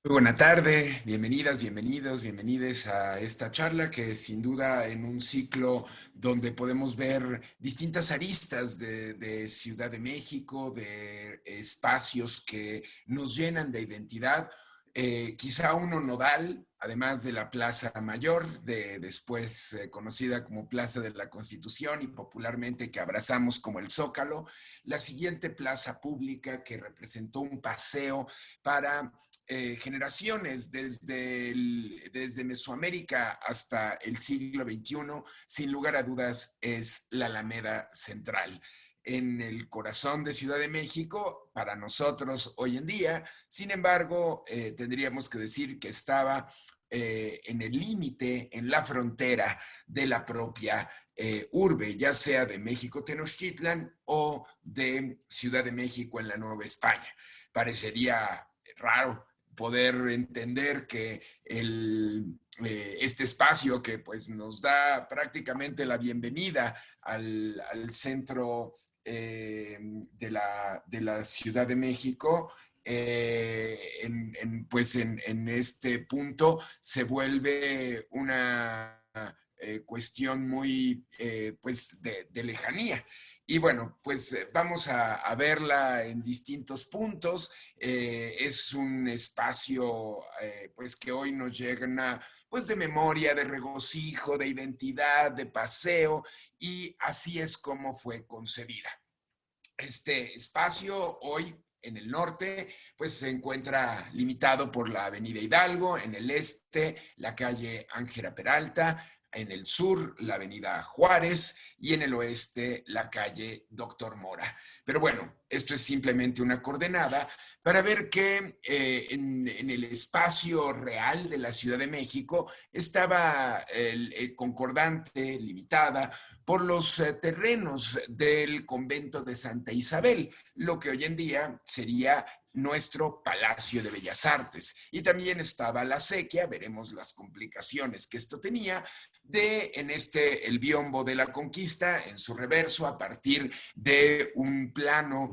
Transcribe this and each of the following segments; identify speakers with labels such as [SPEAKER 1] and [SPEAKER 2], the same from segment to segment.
[SPEAKER 1] Muy buena tarde, bienvenidas, bienvenidos, bienvenides a esta charla que sin duda en un ciclo donde podemos ver distintas aristas de Ciudad de México, de espacios que nos llenan de identidad, quizá uno nodal, además de la Plaza Mayor, después conocida como Plaza de la Constitución y popularmente que abrazamos como el Zócalo, la siguiente plaza pública que representó un paseo para generaciones desde Mesoamérica hasta el siglo XXI, sin lugar a dudas, es la Alameda Central. En el corazón de Ciudad de México, para nosotros hoy en día, sin embargo, tendríamos que decir que estaba en el límite, en la frontera de la propia urbe, ya sea de México Tenochtitlan o de Ciudad de México en la Nueva España. Parecería raro poder entender que este espacio que pues nos da prácticamente la bienvenida al centro de la Ciudad de México, pues en este punto se vuelve una cuestión muy pues de lejanía. Y bueno, pues vamos a verla en distintos puntos. Es un espacio pues que hoy nos llena pues de memoria, de regocijo, de identidad, de paseo, y así es como fue concebida. Este espacio hoy en el norte, pues se encuentra limitado por la Avenida Hidalgo, en el este, la calle Ángela Peralta, en el sur, la Avenida Juárez, y en el oeste, la calle Doctor Mora. Pero bueno, esto es simplemente una coordenada para ver que en el espacio real de la Ciudad de México estaba el concordante, limitada, por los terrenos del convento de Santa Isabel, lo que hoy en día sería nuestro Palacio de Bellas Artes. Y también estaba la sequía, veremos las complicaciones que esto tenía, el biombo de la conquista, en su reverso, a partir de un plano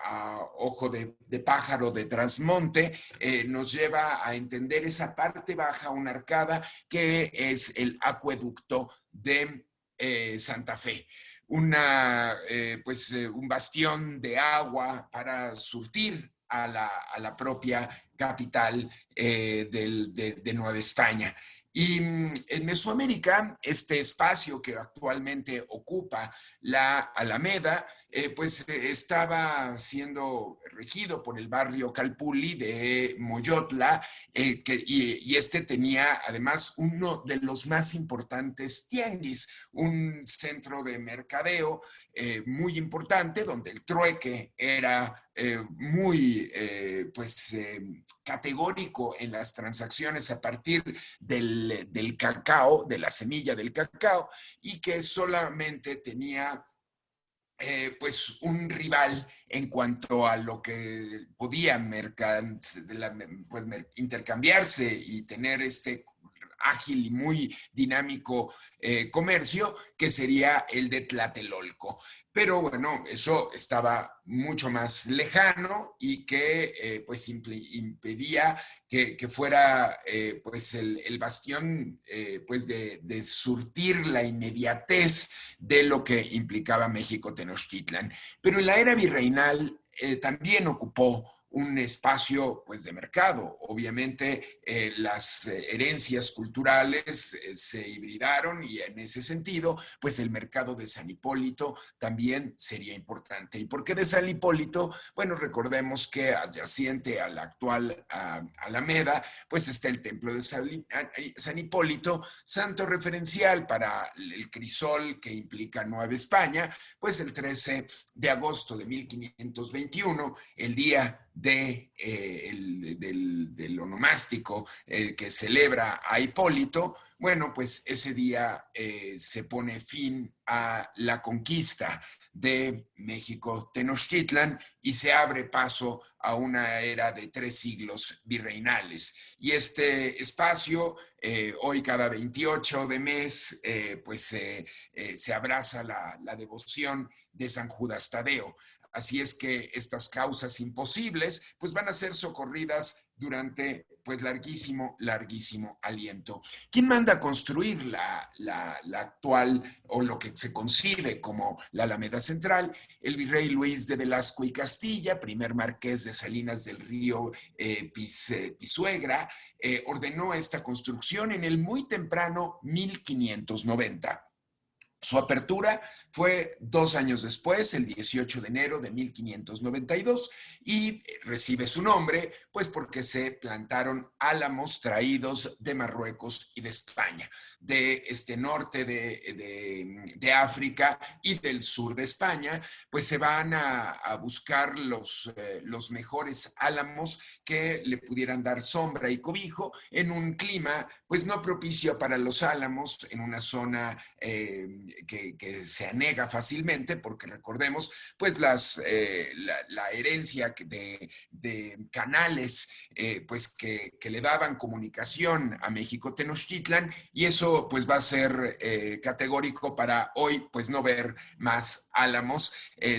[SPEAKER 1] a ojo de pájaro de trasmonte, nos lleva a entender esa parte baja, una arcada, que es el acueducto de Santa Fe. Un bastión de agua para surtir a la propia capital de Nueva España. Y en Mesoamérica, este espacio que actualmente ocupa la Alameda, estaba siendo regido por el barrio Calpulli de Moyotla, y este tenía además uno de los más importantes tianguis, un centro de mercadeo muy importante, donde el trueque era muy categórico en las transacciones a partir del cacao, de la semilla del cacao, y que solamente tenía pues un rival en cuanto a lo que podía pues, intercambiarse y tener este ágil y muy dinámico comercio, que sería el de Tlatelolco. Pero bueno, eso estaba mucho más lejano y que pues impedía que fuera pues el bastión pues de surtir la inmediatez de lo que implicaba México Tenochtitlan. Pero en la era virreinal también ocupó un espacio pues de mercado. Obviamente las herencias culturales se hibridaron, y en ese sentido pues el mercado de San Hipólito también sería importante. ¿Y por qué de San Hipólito? Bueno, recordemos que adyacente a la actual Alameda pues está el templo de San Hipólito, santo referencial para el crisol que implica Nueva España, pues el 13 de agosto de 1521, el día del onomástico que celebra a Hipólito. Bueno, pues ese día se pone fin a la conquista de México Tenochtitlan y se abre paso a una era de 3 siglos virreinales. Y este espacio, hoy cada 28 de mes, se abraza la devoción de San Judas Tadeo. Así es que estas causas imposibles pues van a ser socorridas durante pues larguísimo aliento. ¿Quién manda a construir la actual o lo que se concibe como la Alameda Central? El virrey Luis de Velasco y Castilla, primer marqués de Salinas del Río Pisuegra, ordenó esta construcción en el muy temprano 1590. Su apertura fue 2 años después, el 18 de enero de 1592, y recibe su nombre pues porque se plantaron álamos traídos de Marruecos y de España, de este norte de África y del sur de España, pues se van a buscar los mejores álamos que le pudieran dar sombra y cobijo en un clima pues no propicio para los álamos, en una zona que se anega fácilmente, porque recordemos, pues la herencia de canales, pues que le daban comunicación a México Tenochtitlan, y eso pues va a ser categórico para hoy, pues no ver más álamos.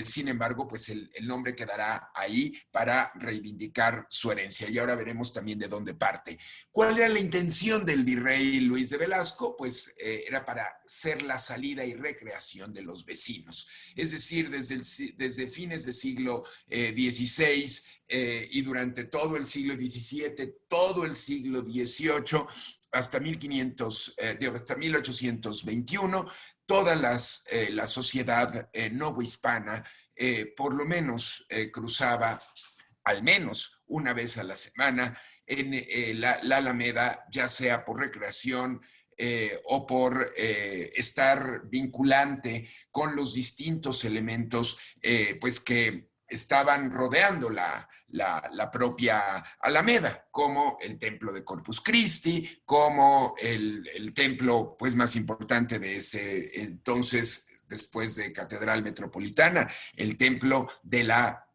[SPEAKER 1] Sin embargo, pues el nombre quedará ahí para reivindicar su herencia, y ahora veremos también de dónde parte. ¿Cuál era la intención del virrey Luis de Velasco? Pues era para ser la salida y recreación de los vecinos. Es decir, desde fines del siglo XVI y durante todo el siglo XVII, todo el siglo XVIII, hasta 1821, toda la sociedad novohispana por lo menos cruzaba al menos una vez a la semana en la Alameda, ya sea por recreación o por estar vinculante con los distintos elementos pues que estaban rodeando la propia Alameda, como el templo de Corpus Christi, como el templo pues más importante de ese entonces, después de Catedral Metropolitana, el templo de la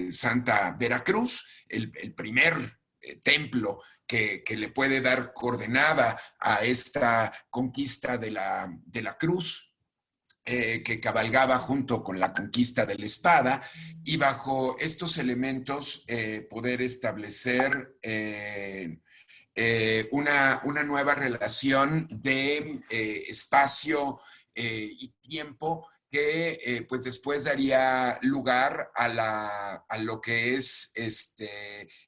[SPEAKER 1] Santa Veracruz, el primer templo que le puede dar coordenada a esta conquista de la cruz, que cabalgaba junto con la conquista de la espada, y bajo estos elementos poder establecer una nueva relación de espacio y tiempo que pues después daría lugar a lo que es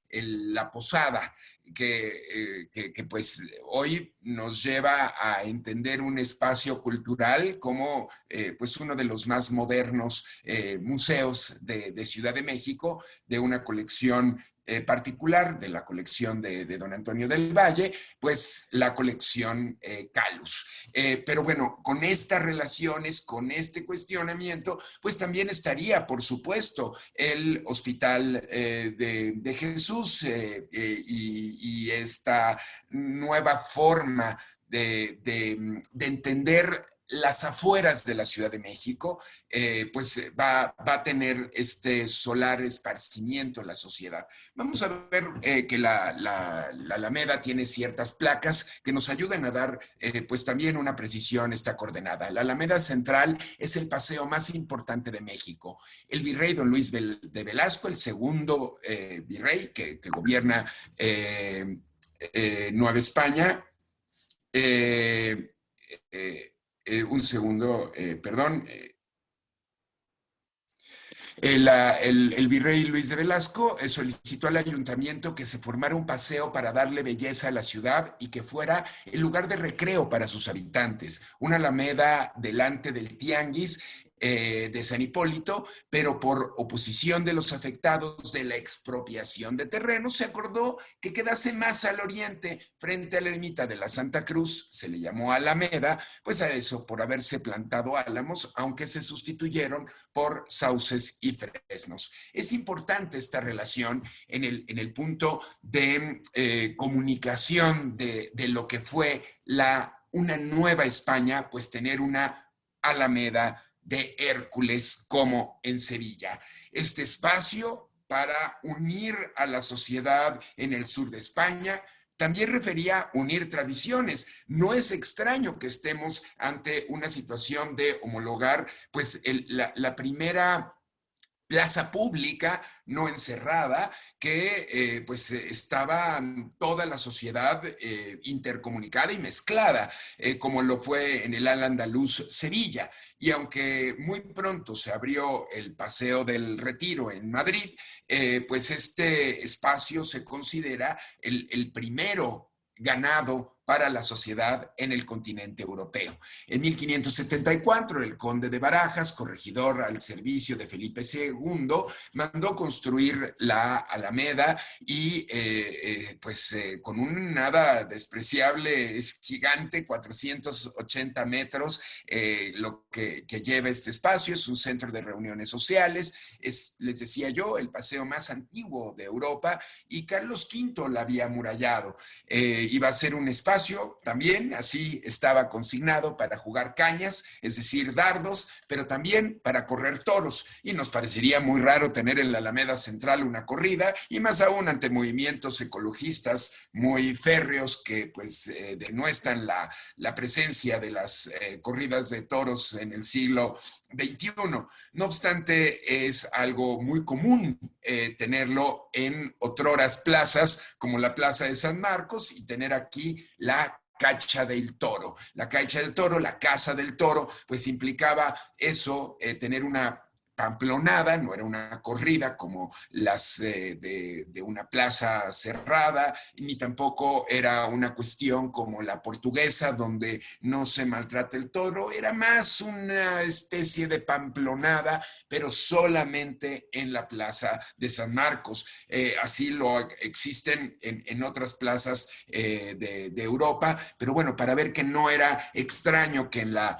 [SPEAKER 1] la posada, que pues hoy nos lleva a entender un espacio cultural como pues uno de los más modernos museos de Ciudad de México, de una colección particular, de la colección de don Antonio del Valle, pues la colección Calus. Pero bueno, con estas relaciones, con este cuestionamiento, pues también estaría, por supuesto, el Hospital de Jesús y esta nueva forma de entender las afueras de la Ciudad de México, pues va a tener este solar esparcimiento en la sociedad. Vamos a ver que la Alameda tiene ciertas placas que nos ayudan a dar pues también una precisión esta coordenada. La Alameda Central es el paseo más importante de México. El virrey don Luis de Velasco, el segundo virrey que gobierna Nueva España, un segundo, perdón. El virrey Luis de Velasco solicitó al ayuntamiento que se formara un paseo para darle belleza a la ciudad y que fuera el lugar de recreo para sus habitantes. Una alameda delante del tianguis de San Hipólito, pero por oposición de los afectados de la expropiación de terrenos, se acordó que quedase más al oriente, frente a la ermita de la Santa Cruz. Se le llamó Alameda, pues a eso, por haberse plantado álamos, aunque se sustituyeron por sauces y fresnos. Es importante esta relación en el punto de comunicación de lo que fue una nueva España, pues tener una Alameda de Hércules como en Sevilla. Este espacio para unir a la sociedad en el sur de España también refería unir tradiciones. No es extraño que estemos ante una situación de homologar pues la primera plaza pública, no encerrada, que pues estaba toda la sociedad intercomunicada y mezclada, como lo fue en el Al-Andalus Sevilla. Y aunque muy pronto se abrió el Paseo del Retiro en Madrid, pues este espacio se considera el primero ganado para la sociedad en el continente europeo. En 1574, el conde de Barajas, corregidor al servicio de Felipe II, mandó construir la Alameda y pues con un nada despreciable, es gigante, 480 metros, lo que lleva este espacio. Es un centro de reuniones sociales, es, les decía yo, el paseo más antiguo de Europa, y Carlos V la había amurallado. Iba a ser un espacio también, así estaba consignado, para jugar cañas, es decir, dardos, pero también para correr toros. Y nos parecería muy raro tener en la Alameda Central una corrida, y más aún ante movimientos ecologistas muy férreos que pues denuestran la presencia de las corridas de toros en el siglo XXI. No obstante, es algo muy común tenerlo en otroras plazas como la Plaza de San Marcos, y tener aquí la Cacha del Toro. La Cacha del Toro, la Casa del Toro, pues implicaba eso, tener una pamplonada, no era una corrida como las de una plaza cerrada, ni tampoco era una cuestión como la portuguesa, donde no se maltrata el toro. Era más una especie de pamplonada, pero solamente en la plaza de San Marcos. Así lo existen en otras plazas de Europa, pero bueno, para ver que no era extraño que en la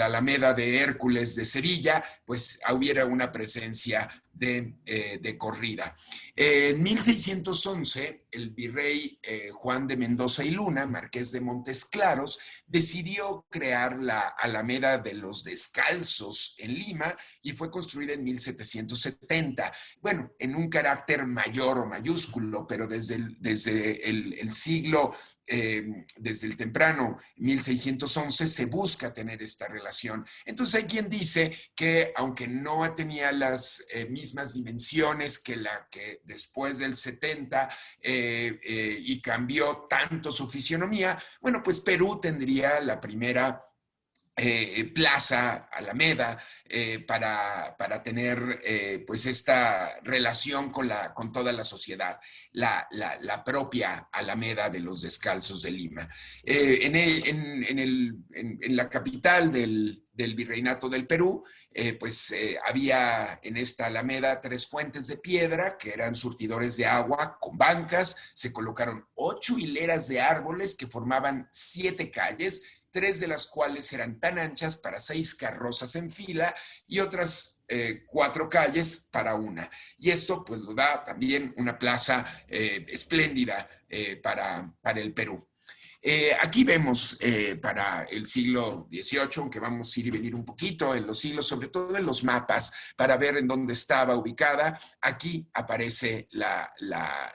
[SPEAKER 1] Alameda de Hércules de Sevilla, pues hubiera una presencia de corrida. En 1611, el virrey Juan de Mendoza y Luna, marqués de Montes Claros, decidió crear la Alameda de los Descalzos en Lima, y fue construida en 1770. Bueno, en un carácter mayor o mayúsculo, pero desde el siglo desde el temprano 1611 se busca tener esta relación. Entonces hay quien dice que aunque no tenía las mismas dimensiones que la que después del 70 y cambió tanto su fisionomía, bueno, pues Perú tendría la primera plaza, Alameda, para tener pues esta relación con toda la sociedad, la propia Alameda de los Descalzos de Lima. En la capital del Virreinato del Perú, pues había en esta Alameda 3 fuentes de piedra que eran surtidores de agua con bancas. Se colocaron 8 hileras de árboles que formaban 7 calles, 3 de las cuales eran tan anchas para 6 carrozas en fila, y otras 4 calles para una. Y esto pues lo da también una plaza espléndida para el Perú. Aquí vemos para el siglo XVIII, aunque vamos a ir y venir un poquito en los siglos, sobre todo en los mapas, para ver en dónde estaba ubicada. Aquí aparece la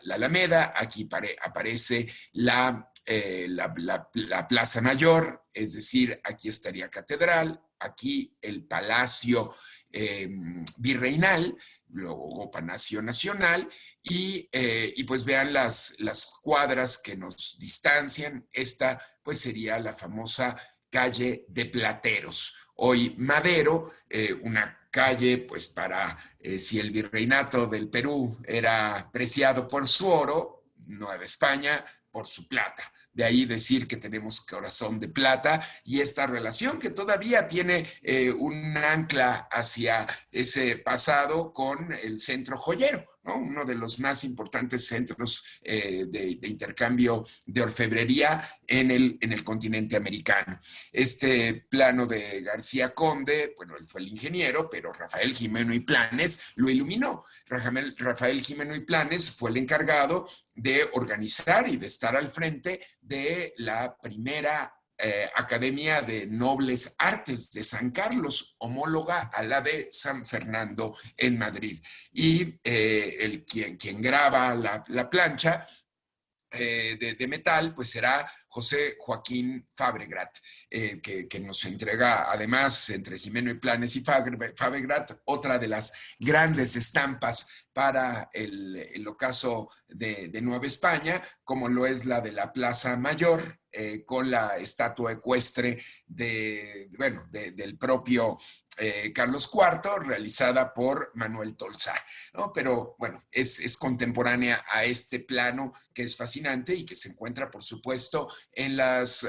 [SPEAKER 1] Alameda, aquí aparece la Plaza Mayor, es decir, aquí estaría Catedral, aquí el Palacio Virreinal, luego Palacio Nacional, y pues vean las cuadras que nos distancian. Esta pues sería la famosa calle de Plateros, hoy Madero, una calle pues para, si el virreinato del Perú era preciado por su oro, Nueva España por su plata. De ahí decir que tenemos corazón de plata, y esta relación que todavía tiene un ancla hacia ese pasado con el centro joyero, ¿no? Uno de los más importantes centros de intercambio de orfebrería en el continente americano. Este plano de García Conde, bueno, él fue el ingeniero, pero Rafael Gimeno y Planes lo iluminó. Rafael Gimeno y Planes fue el encargado de organizar y de estar al frente de la primera Academia de Nobles Artes de San Carlos, homóloga a la de San Fernando en Madrid. Y quien graba la plancha de metal, pues será José Joaquín Fabregrat, que nos entrega, además, entre Jimeno y Planes y Fabregrat, otra de las grandes estampas para el ocaso de Nueva España, como lo es la de la Plaza Mayor, con la estatua ecuestre del propio Carlos IV, realizada por Manuel Tolsá, ¿no? Pero bueno, es contemporánea a este plano que es fascinante y que se encuentra, por supuesto, en las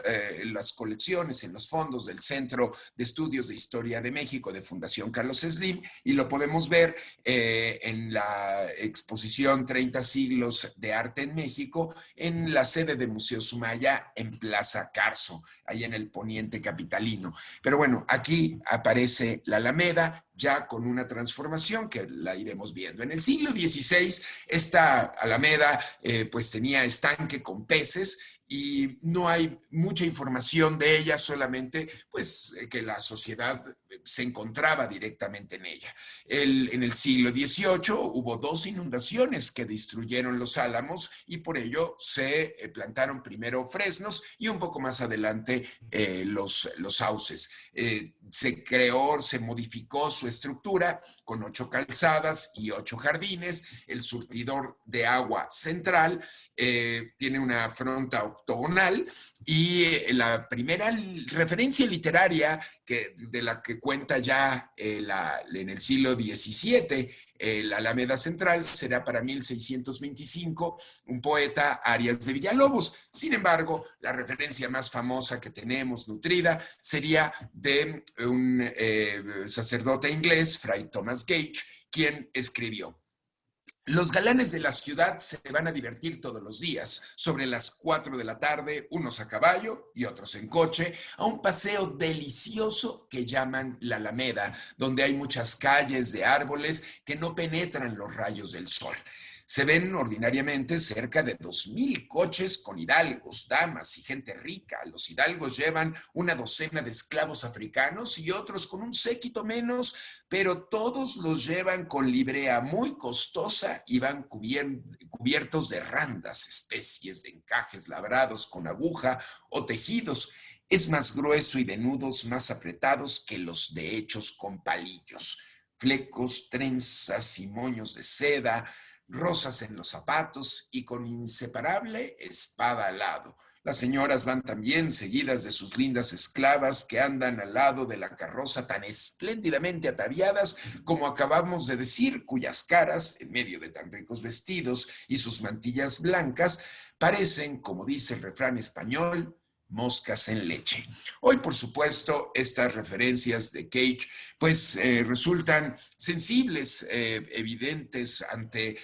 [SPEAKER 1] colecciones, en los fondos del Centro de Estudios de Historia de México de Fundación Carlos Slim, y lo podemos ver en la exposición 30 siglos de arte en México, en la sede de Museo Sumaya en Plaza Carso, ahí en el poniente capitalino. Pero bueno, aquí aparece la Alameda, ya con una transformación que la iremos viendo. En el siglo XVI, esta Alameda pues tenía estanque con peces y no hay mucha información de ella, solamente pues que la sociedad se encontraba directamente en ella. En el siglo XVIII hubo 2 inundaciones que destruyeron los álamos y por ello se plantaron primero fresnos y un poco más adelante los sauces. Se modificó su estructura con 8 calzadas y 8 jardines. El surtidor de agua central tiene una fronda octogonal y primera referencia literaria de la que cuenta ya en el siglo XVII, la Alameda Central, será para 1625, un poeta, Arias de Villalobos. Sin embargo, la referencia más famosa que tenemos, nutrida, sería de un sacerdote inglés, Fray Thomas Gage, quien escribió: los galanes de la ciudad se van a divertir todos los días, sobre las 4 de la tarde, unos a caballo y otros en coche, a un paseo delicioso que llaman la Alameda, donde hay muchas calles de árboles que no penetran los rayos del sol. Se ven ordinariamente cerca de 2000 coches con hidalgos, damas y gente rica. Los hidalgos llevan una docena de esclavos africanos y otros con un séquito menos, pero todos los llevan con librea muy costosa y van cubiertos de randas, especies de encajes labrados con aguja o tejidos. Es más grueso y de nudos más apretados que los de hechos con palillos. Flecos, trenzas y moños de seda, rosas en los zapatos y con inseparable espada al lado. Las señoras van también seguidas de sus lindas esclavas que andan al lado de la carroza tan espléndidamente ataviadas como acabamos de decir, cuyas caras, en medio de tan ricos vestidos y sus mantillas blancas, parecen, como dice el refrán español, moscas en leche. Hoy, por supuesto, estas referencias de Cage pues resultan sensibles, evidentes ante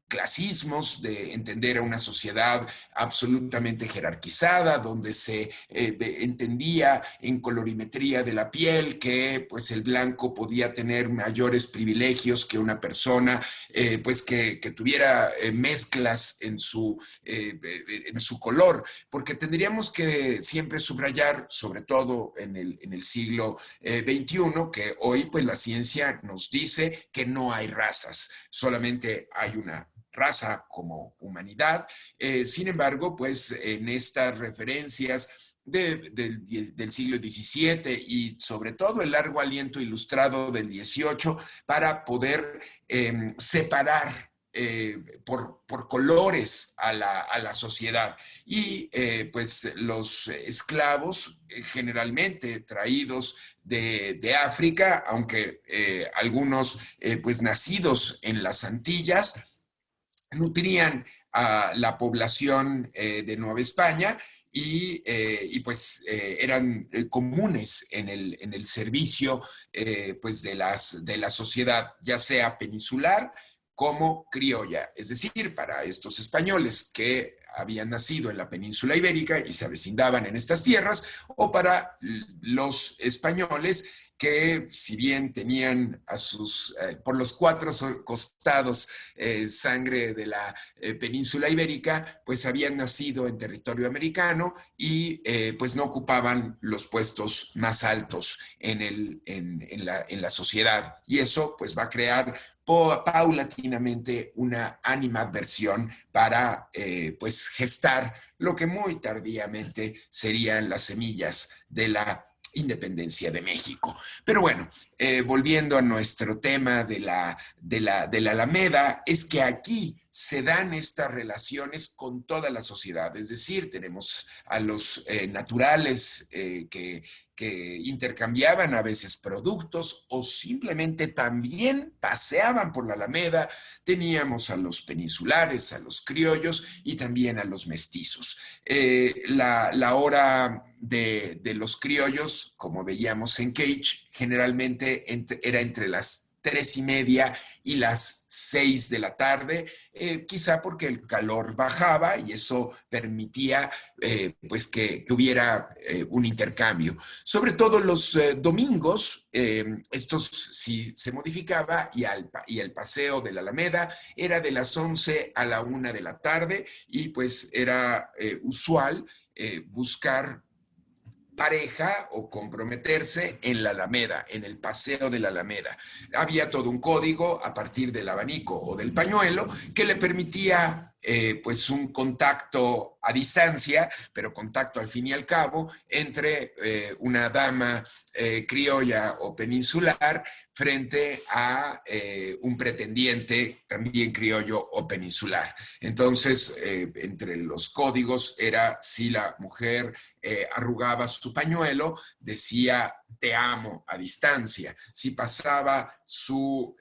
[SPEAKER 1] clasismos, de entender a una sociedad absolutamente jerarquizada, donde se entendía en colorimetría de la piel que pues el blanco podía tener mayores privilegios que una persona pues que tuviera mezclas en su color, porque tendríamos que siempre subrayar, sobre todo en el siglo XXI, que hoy pues la ciencia nos dice que no hay razas, solamente hay una raza como humanidad. Sin embargo, pues en estas referencias del siglo XVII y sobre todo el largo aliento ilustrado del XVIII para poder separar por colores a la sociedad. Y pues los esclavos generalmente traídos de África, aunque algunos pues nacidos en las Antillas, nutrían a la población de Nueva España y pues eran comunes en el servicio pues de la sociedad, ya sea peninsular como criolla, es decir, para estos españoles que habían nacido en la península ibérica y se avecindaban en estas tierras, o para los españoles que si bien tenían por los cuatro costados sangre de la península ibérica, pues habían nacido en territorio americano y pues no ocupaban los puestos más altos en la sociedad. Y eso pues va a crear paulatinamente una animadversión para pues gestar lo que muy tardíamente serían las semillas de la independencia de México. Pero bueno, volviendo a nuestro tema de la Alameda, es que aquí se dan estas relaciones con toda la sociedad, es decir, tenemos a los naturales que intercambiaban a veces productos o simplemente también paseaban por la Alameda, teníamos a los peninsulares, a los criollos y también a los mestizos. La hora de los criollos, como veíamos en Cage, generalmente era entre las 3:30 y las 6 de la tarde, quizá porque el calor bajaba y eso permitía pues que hubiera un intercambio. Sobre todo los domingos, esto sí se modificaba y el paseo de la Alameda era de las 11 a la 1 de la tarde y pues era usual buscar pareja o comprometerse en la Alameda, en el paseo de la Alameda. Había todo un código a partir del abanico o del pañuelo que le permitía pues un contacto a distancia, pero contacto al fin y al cabo, entre una dama criolla o peninsular frente a un pretendiente también criollo o peninsular. Entonces, entre los códigos era si la mujer arrugaba su pañuelo, decía te amo a distancia. Si pasaba su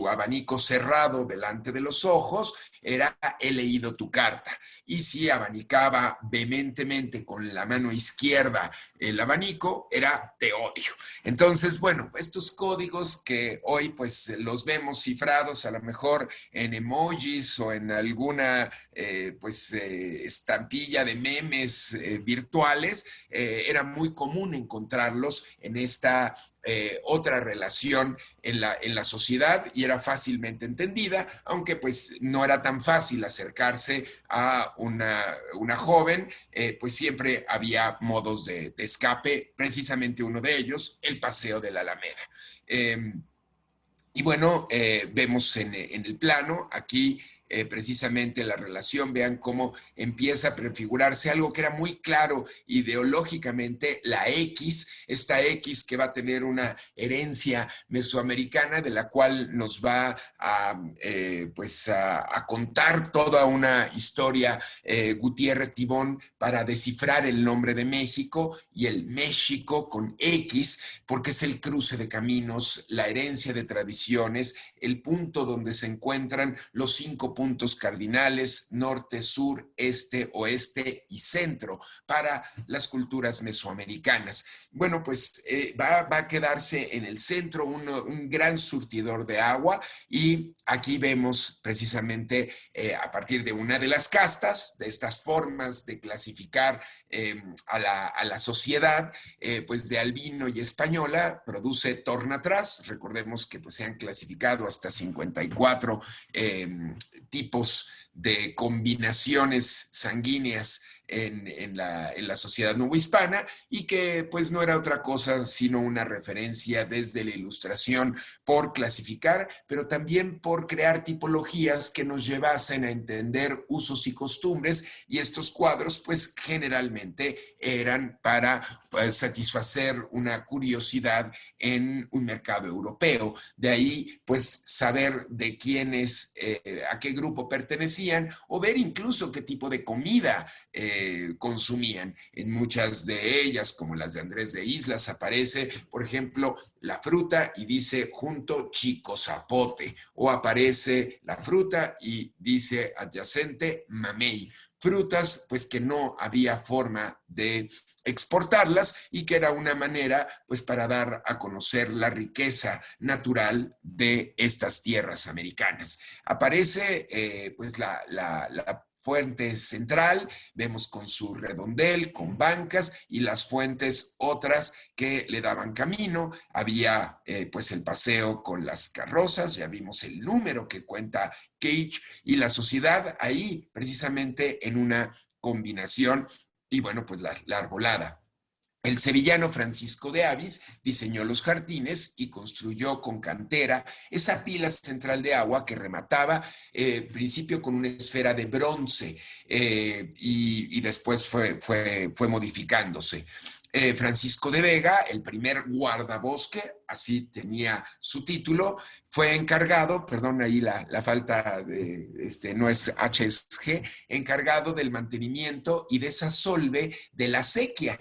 [SPEAKER 1] abanico cerrado delante de los ojos, era he leído tu carta. Y si abanicaba vehementemente con la mano izquierda el abanico, era te odio. Entonces, bueno, estos códigos que hoy pues los vemos cifrados a lo mejor en emojis o en alguna estampilla de memes virtuales, era muy común encontrarlos en esta otra relación en la sociedad y era fácilmente entendida, aunque pues no era tan fácil acercarse a una joven, pues siempre había modos de escape, precisamente uno de ellos, el paseo de la Alameda. Y bueno, vemos en el plano aquí precisamente la relación, vean cómo empieza a prefigurarse algo que era muy claro ideológicamente, la X, esta X que va a tener una herencia mesoamericana de la cual nos va a contar toda una historia Gutiérrez Tibón para descifrar el nombre de México y el México con X, porque es el cruce de caminos, la herencia de tradiciones, el punto donde se encuentran los 5 puntos cardinales, norte, sur, este, oeste y centro, para las culturas mesoamericanas. Bueno, pues va a quedarse en el centro un gran surtidor de agua y aquí vemos precisamente a partir de una de las castas, de estas formas de clasificar a la sociedad, pues de albino y española, produce Tornatraz. Recordemos que pues, se han clasificado hasta 54 tipos de combinaciones sanguíneas en la sociedad novohispana y que pues no era otra cosa sino una referencia desde la ilustración por clasificar, pero también por crear tipologías que nos llevasen a entender usos y costumbres, y estos cuadros pues generalmente eran para satisfacer una curiosidad en un mercado europeo. De ahí pues saber de quiénes, a qué grupo pertenecían o ver incluso qué tipo de comida consumían. En muchas de ellas, como las de Andrés de Islas, aparece, por ejemplo, la fruta y dice junto chico zapote, o aparece la fruta y dice adyacente mamey. Frutas, pues que no había forma de exportarlas y que era una manera, pues, para dar a conocer la riqueza natural de estas tierras americanas. Aparece, pues, la fuente central, vemos con su redondel, con bancas, y las fuentes otras que le daban camino. Había pues el paseo con las carrozas, ya vimos el número que cuenta Cage, y la sociedad ahí precisamente en una combinación, y bueno, pues la arbolada. El sevillano Francisco de Avis diseñó los jardines y construyó con cantera esa pila central de agua que remataba, principio con una esfera de bronce, y después fue modificándose. Francisco de Vega, el primer guardabosque, así tenía su título, fue encargado, perdón, ahí la falta de, no es H, es G, encargado del mantenimiento y desasolve de la sequía.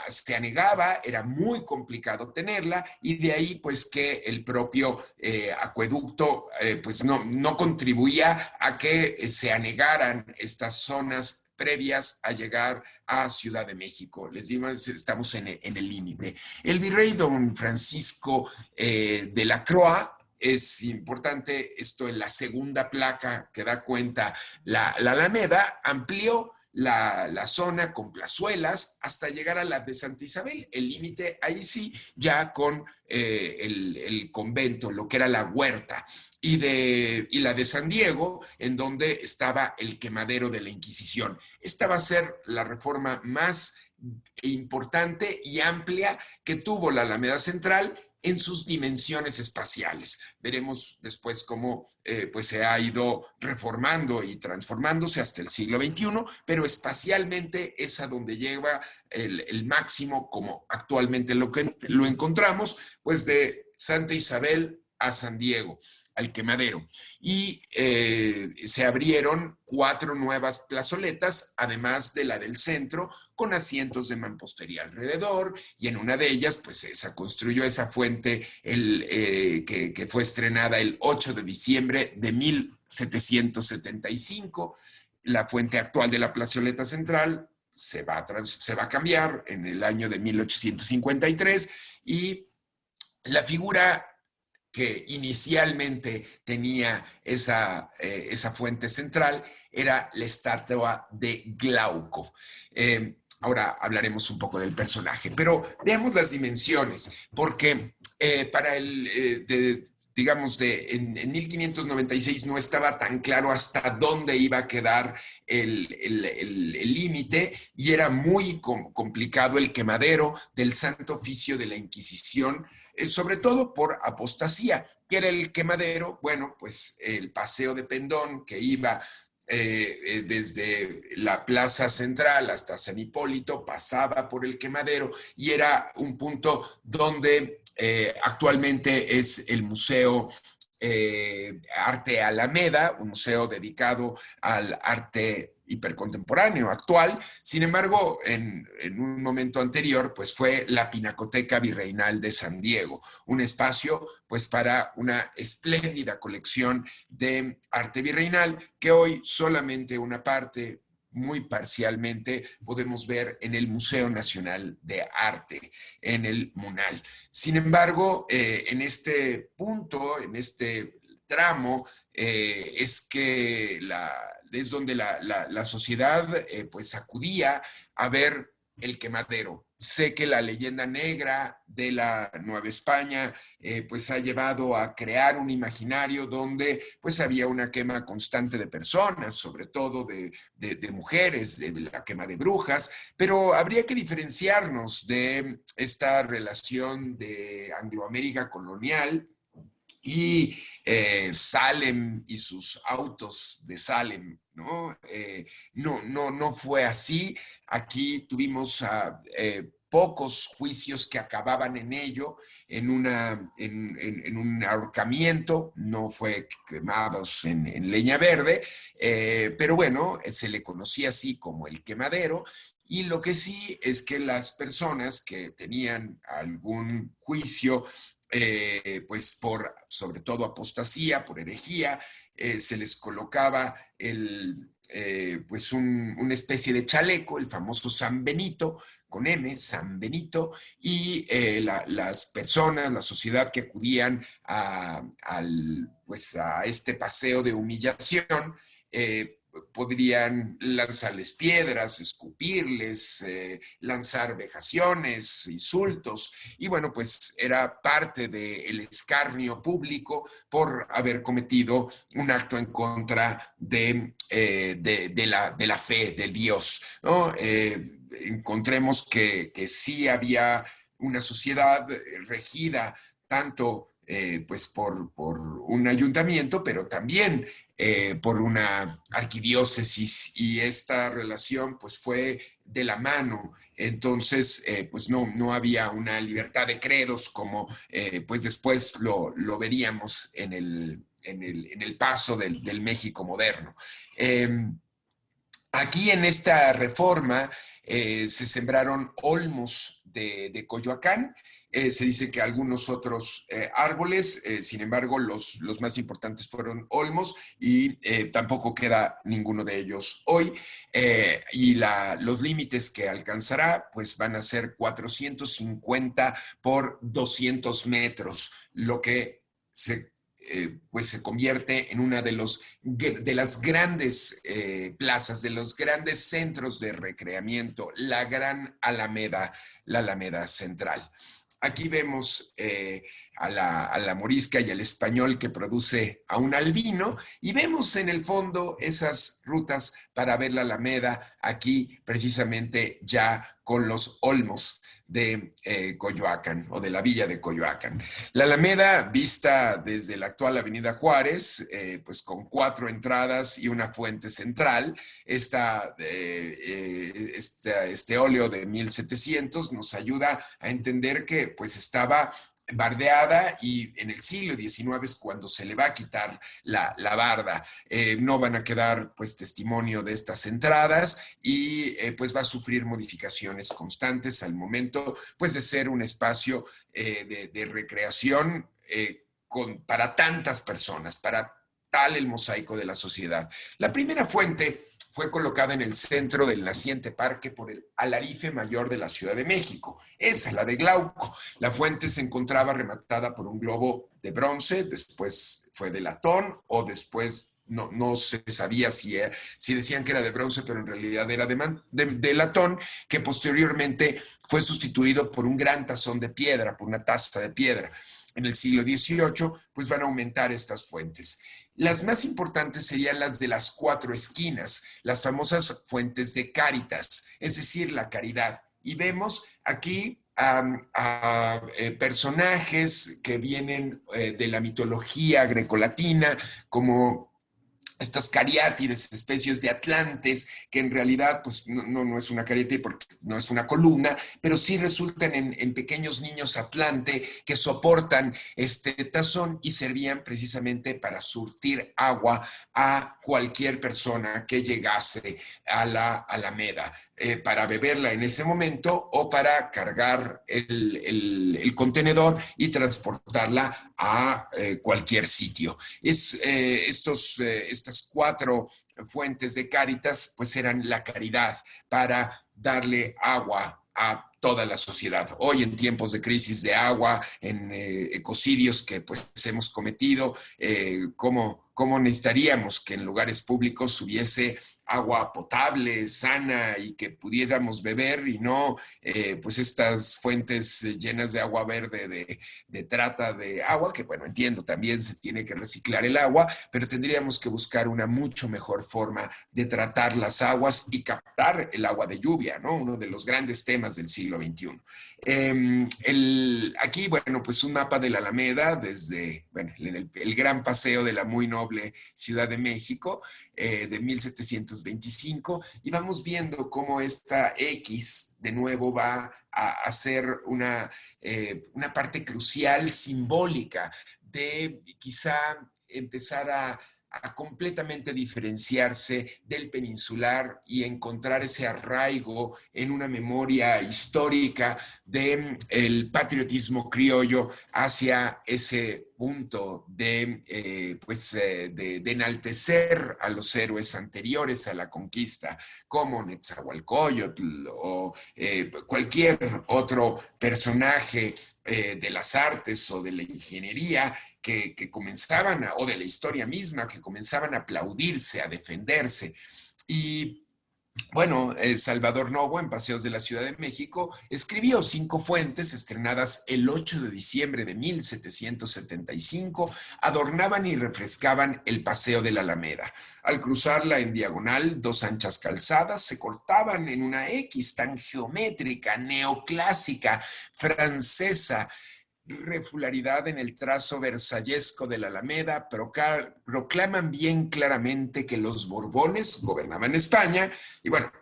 [SPEAKER 1] Se anegaba, era muy complicado tenerla, y de ahí pues que el propio acueducto pues no contribuía a que se anegaran estas zonas previas a llegar a Ciudad de México. Les digo, estamos en el límite. El virrey don Francisco de la Croix, es importante esto en la segunda placa que da cuenta la Alameda, amplió la zona con plazuelas hasta llegar a la de Santa Isabel, el límite ahí sí, ya con el convento, lo que era la huerta, y la de San Diego, en donde estaba el quemadero de la Inquisición. Esta va a ser la reforma más importante y amplia que tuvo la Alameda Central en sus dimensiones espaciales. Veremos después cómo pues se ha ido reformando y transformándose hasta el siglo XXI, pero espacialmente es a donde lleva el máximo, como actualmente lo encontramos, pues de Santa Isabel a San Diego, al quemadero. Y se abrieron 4 nuevas plazoletas, además de la del centro, con asientos de mampostería alrededor, y en una de ellas, pues se construyó esa fuente que fue estrenada el 8 de diciembre de 1775. La fuente actual de la plazoleta central se va a cambiar en el año de 1853, y la figura que inicialmente tenía esa fuente central era la estatua de Glauco. Ahora hablaremos un poco del personaje, pero veamos las dimensiones, porque para digamos, en 1596 no estaba tan claro hasta dónde iba a quedar el límite, y era muy complicado el quemadero del Santo Oficio de la Inquisición, sobre todo por apostasía. ¿Qué era el quemadero? Bueno, pues el paseo de pendón que iba desde la plaza central hasta San Hipólito, pasaba por el quemadero, y era un punto donde actualmente es el Museo Arte Alameda, un museo dedicado al arte hipercontemporáneo actual. Sin embargo, en un momento anterior, pues fue la Pinacoteca Virreinal de San Diego, un espacio pues para una espléndida colección de arte virreinal, que hoy solamente una parte, muy parcialmente, podemos ver en el Museo Nacional de Arte, en el MUNAL. Sin embargo, en este punto, en este tramo, es que es donde la sociedad pues acudía a ver el quemadero. Sé que la leyenda negra de la Nueva España pues ha llevado a crear un imaginario donde pues había una quema constante de personas, sobre todo de mujeres, de la quema de brujas, pero habría que diferenciarnos de esta relación de Angloamérica colonial y Salem y sus autos de Salem, ¿no? No fue así. Aquí tuvimos pocos juicios que acababan en ello, en un ahorcamiento, no fue quemados en leña verde, pero bueno, se le conocía así como el quemadero. Y lo que sí es que las personas que tenían algún juicio pues sobre todo apostasía, por herejía, se les colocaba pues una especie de chaleco, el famoso San Benito, con M, San Benito, y las personas, la sociedad que acudían pues a este paseo de humillación, podrían lanzarles piedras, escupirles, lanzar vejaciones, insultos, y bueno, pues era parte del escarnio público por haber cometido un acto en contra de la fe, del Dios, ¿no? Encontremos que sí había una sociedad regida tanto pues por un ayuntamiento, pero también por una arquidiócesis, y esta relación pues fue de la mano. Entonces pues no había una libertad de credos como pues después lo veríamos en el paso del México moderno. Aquí en esta reforma se sembraron olmos de Coyoacán. Se dice que algunos otros árboles, sin embargo, los más importantes fueron olmos, y tampoco queda ninguno de ellos hoy. Y los límites que alcanzará pues van a ser 450 por 200 metros, lo que pues se convierte en una de las grandes plazas, de los grandes centros de recreamiento, la Gran Alameda, la Alameda Central. Aquí vemos a la morisca y al español que produce a un albino, y vemos en el fondo esas rutas para ver la Alameda, aquí precisamente ya con los olmos de Coyoacán, o de la villa de Coyoacán. La Alameda, vista desde la actual Avenida Juárez, pues con 4 entradas y una fuente central. Este óleo de 1700 nos ayuda a entender que pues estaba bardeada, y en el siglo XIX es cuando se le va a quitar la barda. No van a quedar pues testimonio de estas entradas, y pues va a sufrir modificaciones constantes al momento pues de ser un espacio de recreación para tantas personas, para tal el mosaico de la sociedad. La primera fuente fue colocada en el centro del naciente parque por el Alarife Mayor de la Ciudad de México, esa, la de Glauco. La fuente se encontraba rematada por un globo de bronce, después fue de latón, o después no se sabía si decían que era de bronce, pero en realidad era de latón, que posteriormente fue sustituido por un gran tazón de piedra, por una taza de piedra. En el siglo XVIII, pues van a aumentar estas fuentes. Las más importantes serían las de las 4 esquinas, las famosas fuentes de Cáritas, es decir, la caridad. Y vemos aquí a personajes que vienen de la mitología grecolatina, como estas cariátides, especies de atlantes, que en realidad pues no es una cariátide porque no es una columna, pero sí resultan en pequeños niños atlante que soportan este tazón y servían precisamente para surtir agua a cualquier persona que llegase a la Alameda, para beberla en ese momento o para cargar el contenedor y transportarla a cualquier sitio. Estas 4 fuentes de Cáritas pues eran la caridad para darle agua a toda la sociedad. Hoy, en tiempos de crisis de agua, en ecocidios que pues hemos cometido, ¿cómo necesitaríamos que en lugares públicos hubiese agua potable, sana, y que pudiéramos beber, y no pues estas fuentes llenas de agua verde de trata de agua, que bueno, entiendo, también se tiene que reciclar el agua, pero tendríamos que buscar una mucho mejor forma de tratar las aguas y captar el agua de lluvia, ¿no? Uno de los grandes temas del siglo XXI. Aquí, bueno, pues un mapa de la Alameda desde, bueno, el gran paseo de la muy noble Ciudad de México, de 1725, y vamos viendo cómo esta X de nuevo va a ser una parte simbólica de quizá empezar a completamente diferenciarse del peninsular y encontrar ese arraigo en una memoria histórica del patriotismo criollo hacia ese punto de enaltecer a los héroes anteriores a la conquista, como Netzahualcóyotl o cualquier otro personaje de las artes o de la ingeniería que comenzaban, o de la historia misma, que comenzaban a aplaudirse, a defenderse. Y bueno, Salvador Novo, en Paseos de la Ciudad de México, escribió 5 fuentes estrenadas el 8 de diciembre de 1775, adornaban y refrescaban el paseo de la Alameda. Al cruzarla en diagonal, 2 anchas calzadas se cortaban en una X tan geométrica, neoclásica, francesa, regularidad en el trazo versallesco de la Alameda, proclaman bien claramente que los Borbones gobernaban España y bueno,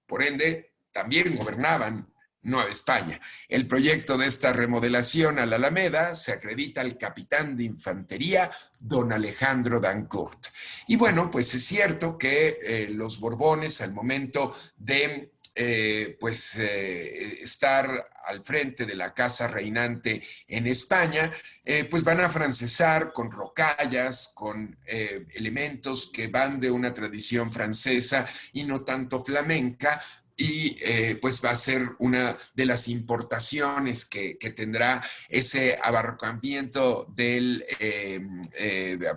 [SPEAKER 1] por ende, también gobernaban Nueva España. El proyecto de esta remodelación a la Alameda se acredita al capitán de infantería, don Alejandro Dancourt. Y bueno, pues es cierto que los Borbones al momento de estar al frente de la casa reinante en España, pues van a francesar con rocallas, con elementos que van de una tradición francesa y no tanto flamenca, y pues va a ser una de las importaciones que tendrá ese abarcamiento del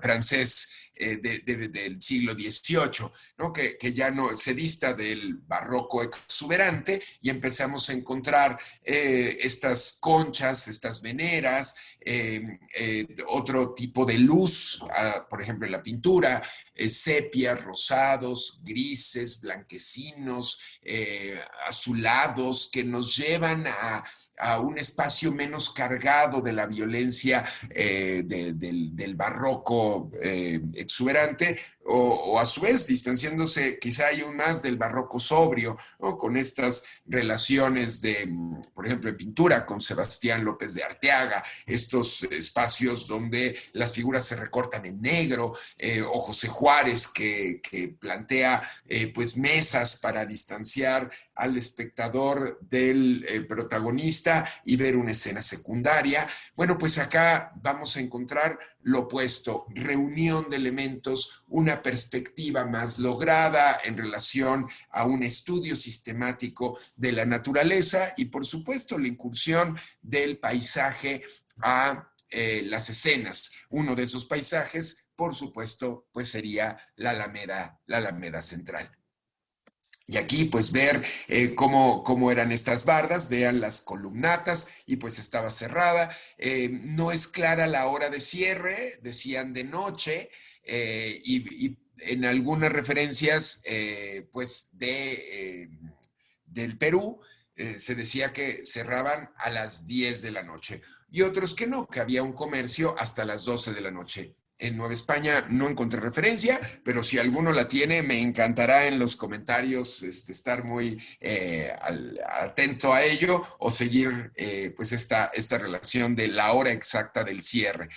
[SPEAKER 1] francés del siglo XVIII, ¿no? Que ya no se dista del barroco exuberante y empezamos a encontrar estas conchas, estas veneras, otro tipo de luz, por ejemplo en la pintura, sepias, rosados, grises, blanquecinos, azulados, que nos llevan a un espacio menos cargado de la violencia del barroco exuberante, o a su vez distanciándose quizá aún más del barroco sobrio, ¿no? Con estas relaciones de, por ejemplo, en pintura con Sebastián López de Arteaga, estos espacios donde las figuras se recortan en negro, o José Juárez que plantea pues mesas para distanciar al espectador del protagonista y ver una escena secundaria. Bueno, pues acá vamos a encontrar lo opuesto, reunión de elementos, una perspectiva más lograda en relación a un estudio sistemático de la naturaleza y por supuesto la incursión del paisaje a las escenas. Uno de esos paisajes, por supuesto, pues sería la Alameda Central. Y aquí pues ver cómo eran estas bardas, vean las columnatas y pues estaba cerrada. No es clara la hora de cierre, decían de noche, y en algunas referencias pues del Perú se decía que cerraban a las 10 de la noche y otros que no, que había un comercio hasta las 12 de la noche. En Nueva España no encontré referencia, pero si alguno la tiene, me encantará en los comentarios estar muy atento a ello o seguir pues esta relación de la hora exacta del cierre.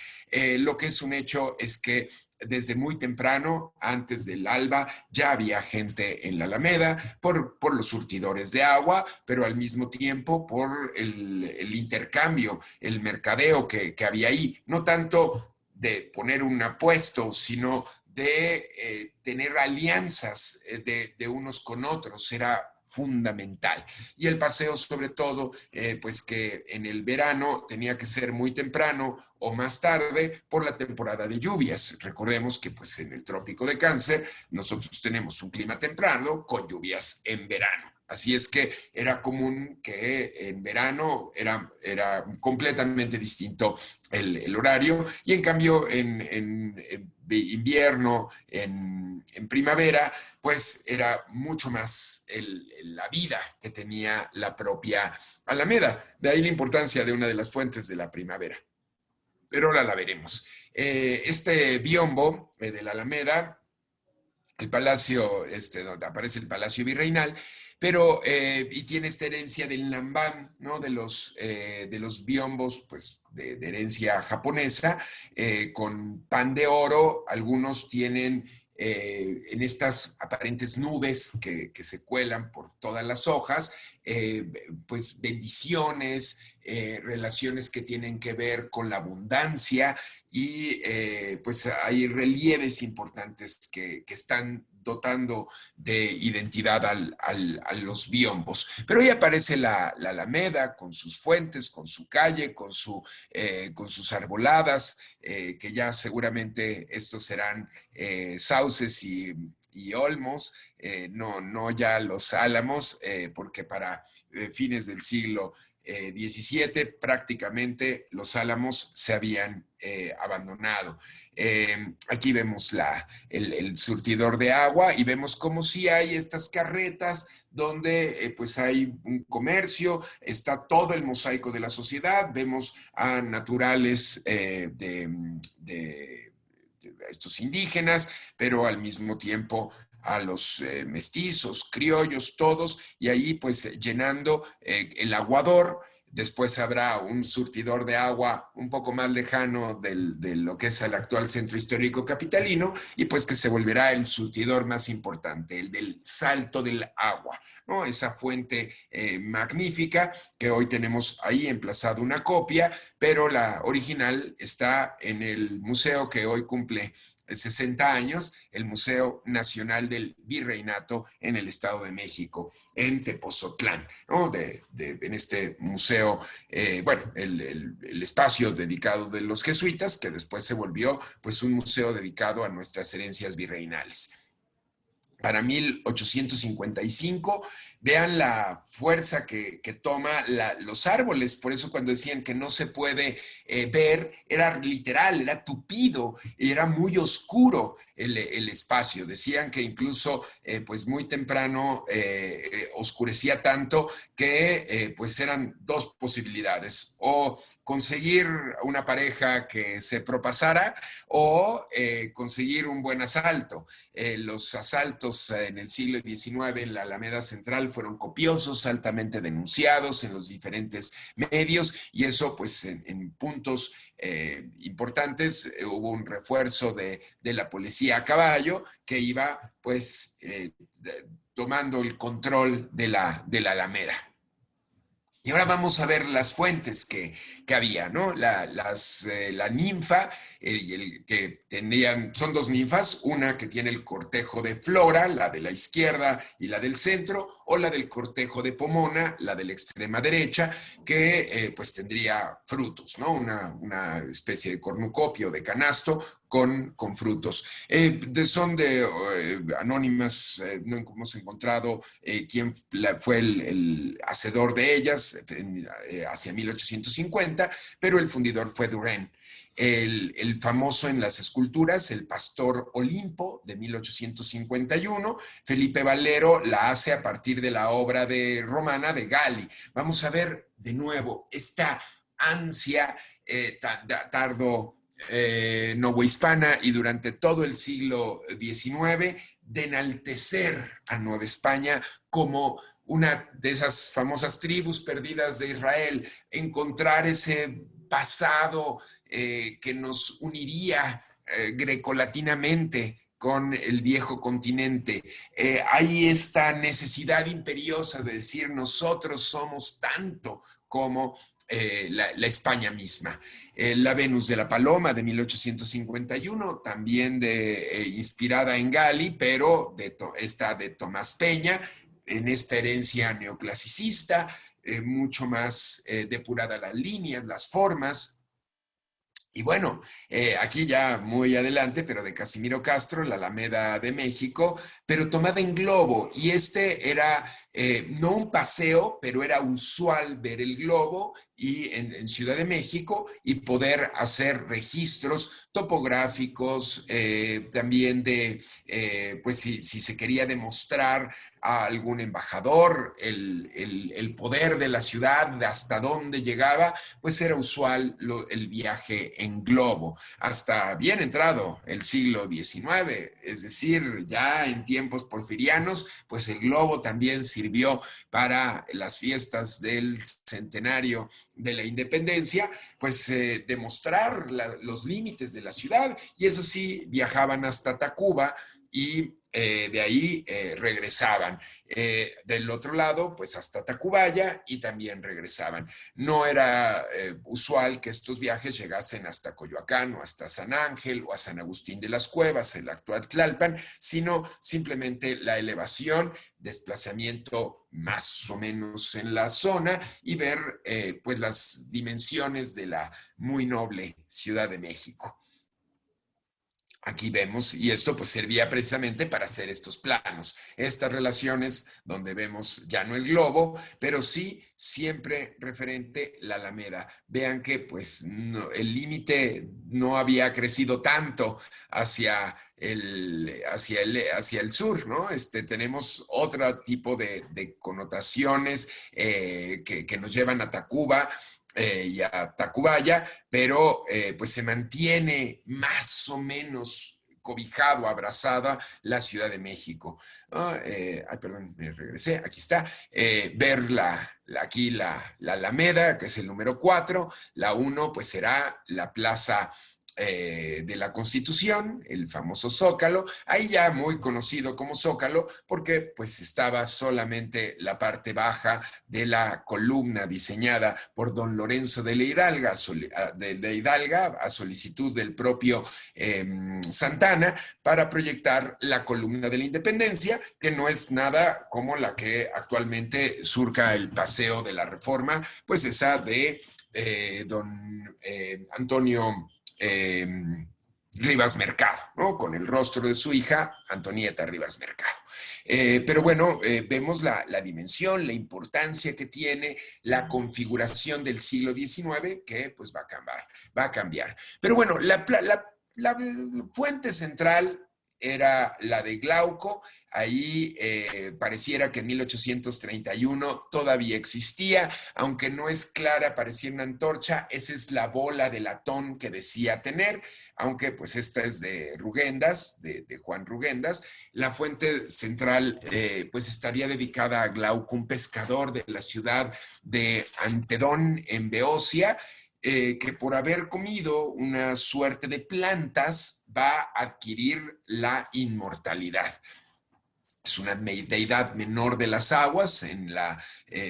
[SPEAKER 1] Lo que es un hecho es que desde muy temprano, antes del alba, ya había gente en la Alameda por los surtidores de agua, pero al mismo tiempo por el intercambio, el mercadeo que había ahí. No tanto de poner un apuesto, sino de tener alianzas de unos con otros. Era fundamental. Y el paseo, sobre todo, pues que en el verano tenía que ser muy temprano o más tarde por la temporada de lluvias. Recordemos que pues en el trópico de Cáncer nosotros tenemos un clima templado con lluvias en verano. Así es que era común que en verano era completamente distinto el horario y en cambio en invierno, en primavera, pues era mucho más la vida que tenía la propia Alameda. De ahí la importancia de una de las fuentes de la primavera. Pero ahora la veremos. Este biombo de la Alameda, el palacio, donde aparece el Palacio Virreinal, pero, y tiene esta herencia del Nambán, ¿no? De los biombos, pues, de herencia japonesa, con pan de oro. Algunos tienen en estas aparentes nubes que se cuelan por todas las hojas, pues bendiciones, relaciones que tienen que ver con la abundancia y pues hay relieves importantes que están dotando de identidad a los biombos. Pero ahí aparece la Alameda con sus fuentes, con su calle, con sus arboladas, que ya seguramente estos serán sauces y Olmos, no ya Los Álamos, porque para fines del siglo XVII prácticamente Los Álamos se habían abandonado. Aquí vemos el surtidor de agua y vemos cómo sí hay estas carretas donde pues hay un comercio, está todo el mosaico de la sociedad, vemos a naturales de estos indígenas, pero al mismo tiempo a los mestizos, criollos, todos, y ahí pues llenando el aguador. Después habrá un surtidor de agua un poco más lejano de lo que es el actual centro histórico capitalino y pues que se volverá el surtidor más importante, el del Salto del Agua, ¿no? Esa fuente magnífica que hoy tenemos ahí emplazado una copia, pero la original está en el museo que hoy cumple 60 años, el Museo Nacional del Virreinato en el Estado de México, en Tepozotlán, ¿no? En este museo, bueno, el espacio dedicado de los jesuitas, que después se volvió pues un museo dedicado a nuestras herencias virreinales. Para 1855, vean la fuerza que toma los árboles, por eso cuando decían que no se puede ver, era literal, era tupido, era muy oscuro el espacio, decían que incluso pues muy temprano oscurecía tanto que pues eran dos posibilidades, o conseguir una pareja que se propasara o conseguir un buen asalto. Los asaltos en el siglo XIX en la Alameda Central fueron copiosos, altamente denunciados en los diferentes medios y eso pues en puntos importantes hubo un refuerzo de la policía a caballo que iba pues tomando el control de la Alameda. Y ahora vamos a ver las fuentes que había, ¿no? La ninfa, que tenían, son dos ninfas, una que tiene el cortejo de Flora, la de la izquierda y la del centro, o la del cortejo de Pomona, la de la extrema derecha, que pues tendría frutos, ¿no? Una especie de cornucopio, de canasto, con frutos. Son de anónimas, no hemos encontrado quién fue el hacedor de ellas hacia 1850, pero el fundidor fue Durén. El famoso en las esculturas, el Pastor Olimpo de 1851, Felipe Valero la hace a partir de la obra de romana de Gali. Vamos a ver de nuevo esta ansia tardo novohispana y durante todo el siglo XIX de enaltecer a Nueva España como una de esas famosas tribus perdidas de Israel, encontrar ese pasado que nos uniría grecolatinamente con el viejo continente. Hay esta necesidad imperiosa de decir nosotros somos tanto como la España misma. La Venus de la Paloma de 1851, también inspirada en Gali, pero esta de Tomás Peña, en esta herencia neoclasicista, mucho más depurada las líneas, las formas. Y bueno, aquí ya muy adelante, pero de Casimiro Castro, la Alameda de México, pero tomada en globo. Y este era no un paseo, pero era usual ver el globo y en Ciudad de México y poder hacer registros topográficos, también pues si se quería demostrar a algún embajador el poder de la ciudad, de hasta dónde llegaba, pues era usual el viaje en globo, hasta bien entrado el siglo XIX, es decir, ya en tiempos porfirianos, pues el globo también sirvió para las fiestas del centenario de la independencia, pues demostrar los límites de la ciudad, y eso sí, viajaban hasta Tacuba y de ahí regresaban. Del otro lado, pues hasta Tacubaya y también regresaban. No era usual que estos viajes llegasen hasta Coyoacán o hasta San Ángel o a San Agustín de las Cuevas, el actual Tlalpan, sino simplemente la elevación, desplazamiento más o menos en la zona y ver pues las dimensiones de la muy noble Ciudad de México. Aquí vemos, y esto pues servía precisamente para hacer estos planos, estas relaciones donde vemos ya no el globo, pero sí siempre referente la Alameda. Vean que pues no, el límite no había crecido tanto hacia el sur, ¿no? Tenemos otro tipo de connotaciones que nos llevan a Tacuba, y a Tacubaya, pero pues se mantiene más o menos cobijado, abrazada la Ciudad de México. Ay, perdón, me regresé, aquí está. Ver aquí la Alameda, que es el número 4, la 1 pues será la Plaza de la Constitución, el famoso Zócalo, ahí ya muy conocido como Zócalo, porque pues estaba solamente la parte baja de la columna diseñada por don Lorenzo de la Hidalga, a solicitud del propio Santana, para proyectar la columna de la Independencia, que no es nada como la que actualmente surca el Paseo de la Reforma, pues esa de don Antonio eh, Rivas Mercado, ¿no? Con el rostro de su hija, Antonieta Rivas Mercado. Pero bueno, vemos la dimensión, la importancia que tiene la configuración del siglo XIX, que pues va a cambiar. Pero bueno, la fuente central era la de Glauco. Ahí pareciera que en 1831 todavía existía, aunque no es clara, parecía una antorcha. Esa es la bola de latón que decía tener, aunque pues esta es de Rugendas, de Juan Rugendas. La fuente central pues estaría dedicada a Glauco, un pescador de la ciudad de Antedón en Beocia, que por haber comido una suerte de plantas va a adquirir la inmortalidad. Es una deidad menor de las aguas en la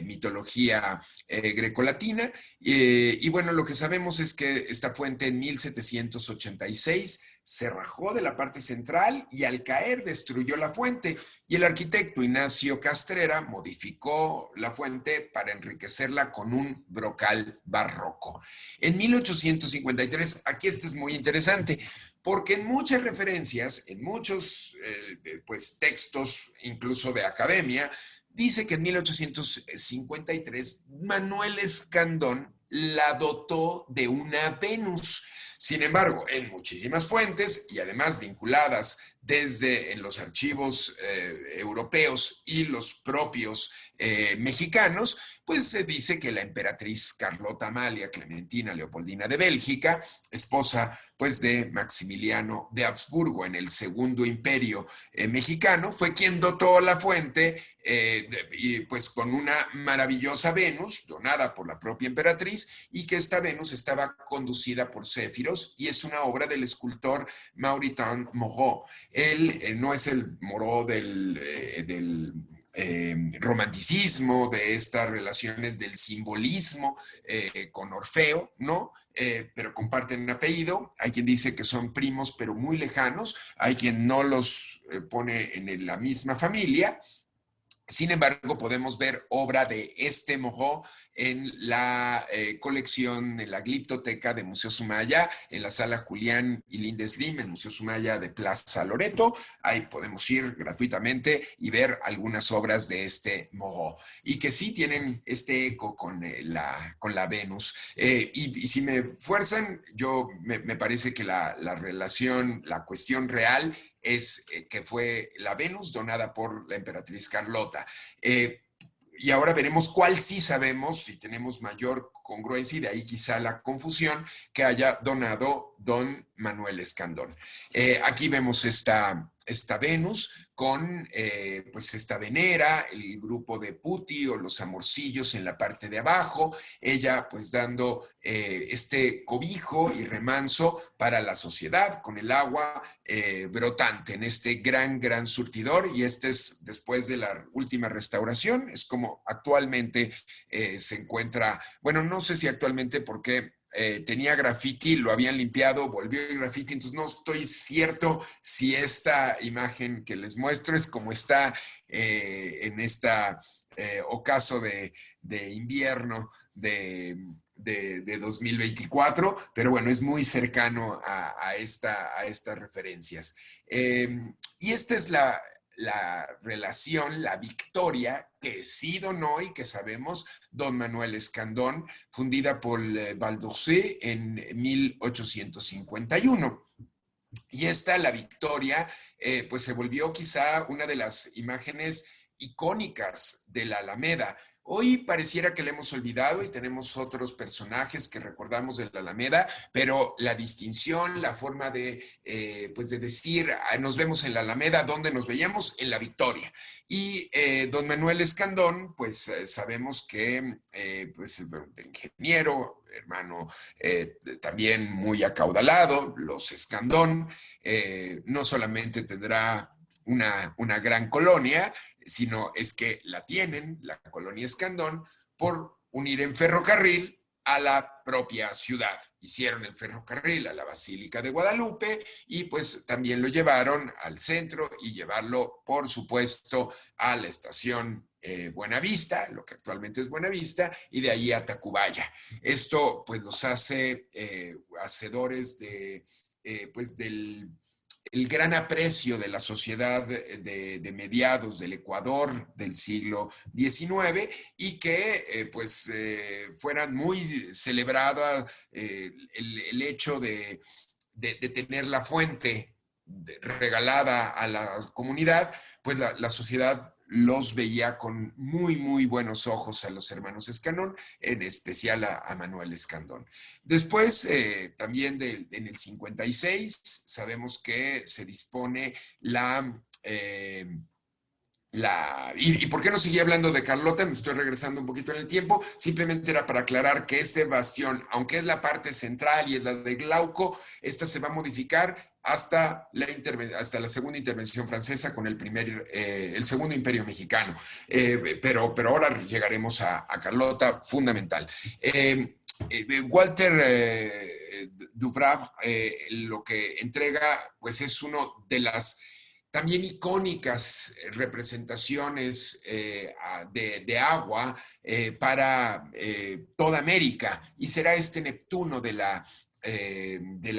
[SPEAKER 1] mitología grecolatina. Y bueno, lo que sabemos es que esta fuente en 1786 se rajó de la parte central y al caer destruyó la fuente. Y el arquitecto Ignacio Castrera modificó la fuente para enriquecerla con un brocal barroco. En 1853, aquí este es muy interesante, porque en muchas referencias, en muchos pues, textos, incluso de academia, dice que en 1853 Manuel Escandón la dotó de una Venus. Sin embargo, en muchísimas fuentes y además vinculadas desde en los archivos europeos y los propios mexicanos, pues se dice que la emperatriz Carlota Amalia Clementina Leopoldina de Bélgica, esposa pues de Maximiliano de Habsburgo en el Segundo Imperio mexicano, fue quien dotó la fuente y pues con una maravillosa Venus donada por la propia emperatriz, y que esta Venus estaba conducida por Céfiros y es una obra del escultor Mauritin Moreau. Él no es el Moreau romanticismo, de estas relaciones del simbolismo con Orfeo, ¿no? Pero comparten apellido. Hay quien dice que son primos, pero muy lejanos. Hay quien no los pone en la misma familia. Sin embargo, podemos ver obra de este Moreau en la colección, en la gliptoteca de Museo Sumaya, en la sala Julián y Lindeslim, en Museo Sumaya de Plaza Loreto. Ahí podemos ir gratuitamente y ver algunas obras de este Moreau, y que sí tienen este eco con la Venus. Y si me fuerzan, me parece que la relación, la cuestión real es que fue la Venus donada por la emperatriz Carlota. Eh, y ahora veremos cuál sí sabemos y tenemos mayor congruencia, y de ahí quizá la confusión, que haya donado don Manuel Escandón. Aquí vemos esta Venus con pues esta Venera, el grupo de Putti o los amorcillos en la parte de abajo, ella pues dando este cobijo y remanso para la sociedad con el agua brotante en este gran surtidor. Y este es después de la última restauración, es como actualmente se encuentra. Bueno, no sé si actualmente, porque tenía graffiti, lo habían limpiado, volvió el graffiti, entonces no estoy cierto si esta imagen que les muestro es como está en esta ocaso de invierno de 2024, pero bueno, es muy cercano a estas referencias. Y esta es la relación, la victoria que sí donó y que sabemos don Manuel Escandón, fundida por Valdorcet en 1851. Y esta, la victoria, pues se volvió quizá una de las imágenes icónicas de la Alameda. Hoy pareciera que le hemos olvidado y tenemos otros personajes que recordamos de la Alameda, pero la distinción, la forma pues de decir, nos vemos en la Alameda, ¿dónde nos veíamos? En la Victoria. Y don Manuel Escandón, pues sabemos que pues, ingeniero, hermano también muy acaudalado, los Escandón, no solamente tendrá una gran colonia, sino es que la tienen, la colonia Escandón, por unir en ferrocarril a la propia ciudad. Hicieron el ferrocarril a la Basílica de Guadalupe y pues también lo llevaron al centro y llevarlo, por supuesto, a la estación Buenavista, lo que actualmente es Buenavista, y de ahí a Tacubaya. Esto pues los hace hacedores pues del el gran aprecio de la sociedad de mediados del Ecuador del siglo XIX y que pues fueran muy celebrada el hecho de tener la fuente regalada a la comunidad, pues la sociedad los veía con muy, muy buenos ojos a los hermanos Escandón, en especial a Manuel Escandón. Después, también en el 56, sabemos que se dispone ¿Y por qué no seguí hablando de Carlota? Me estoy regresando un poquito en el tiempo. Simplemente era para aclarar que este bastión, aunque es la parte central y es la de Glauco, esta se va a modificar hasta la segunda intervención francesa con el segundo imperio mexicano. Pero ahora llegaremos a Carlota, fundamental. Walter Dubravre lo que entrega pues es uno de las también icónicas representaciones de agua para toda América, y será este Neptuno de la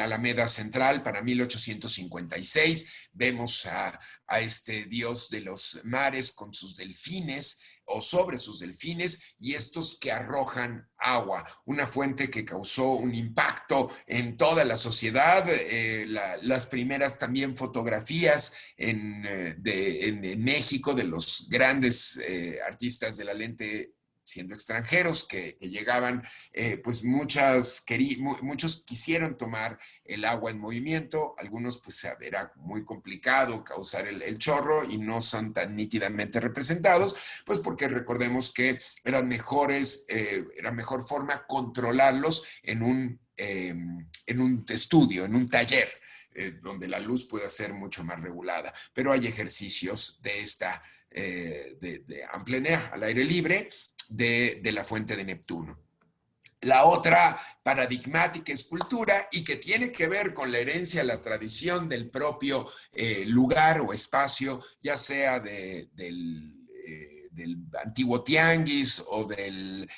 [SPEAKER 1] Alameda Central para 1856. Vemos a este dios de los mares con sus delfines o sobre sus delfines y estos que arrojan agua, una fuente que causó un impacto en toda la sociedad. Las primeras también fotografías en México de los grandes artistas de la lente siendo extranjeros que llegaban, pues muchos quisieron tomar el agua en movimiento, algunos pues era muy complicado causar el chorro y no son tan nítidamente representados, pues porque recordemos que era mejor forma controlarlos en un estudio, en un taller, donde la luz puede ser mucho más regulada, pero hay ejercicios de esta, de en plein air, al aire libre, de la fuente de Neptuno. La otra paradigmática escultura y que tiene que ver con la herencia, la tradición del propio lugar o espacio, ya sea del antiguo tianguis o del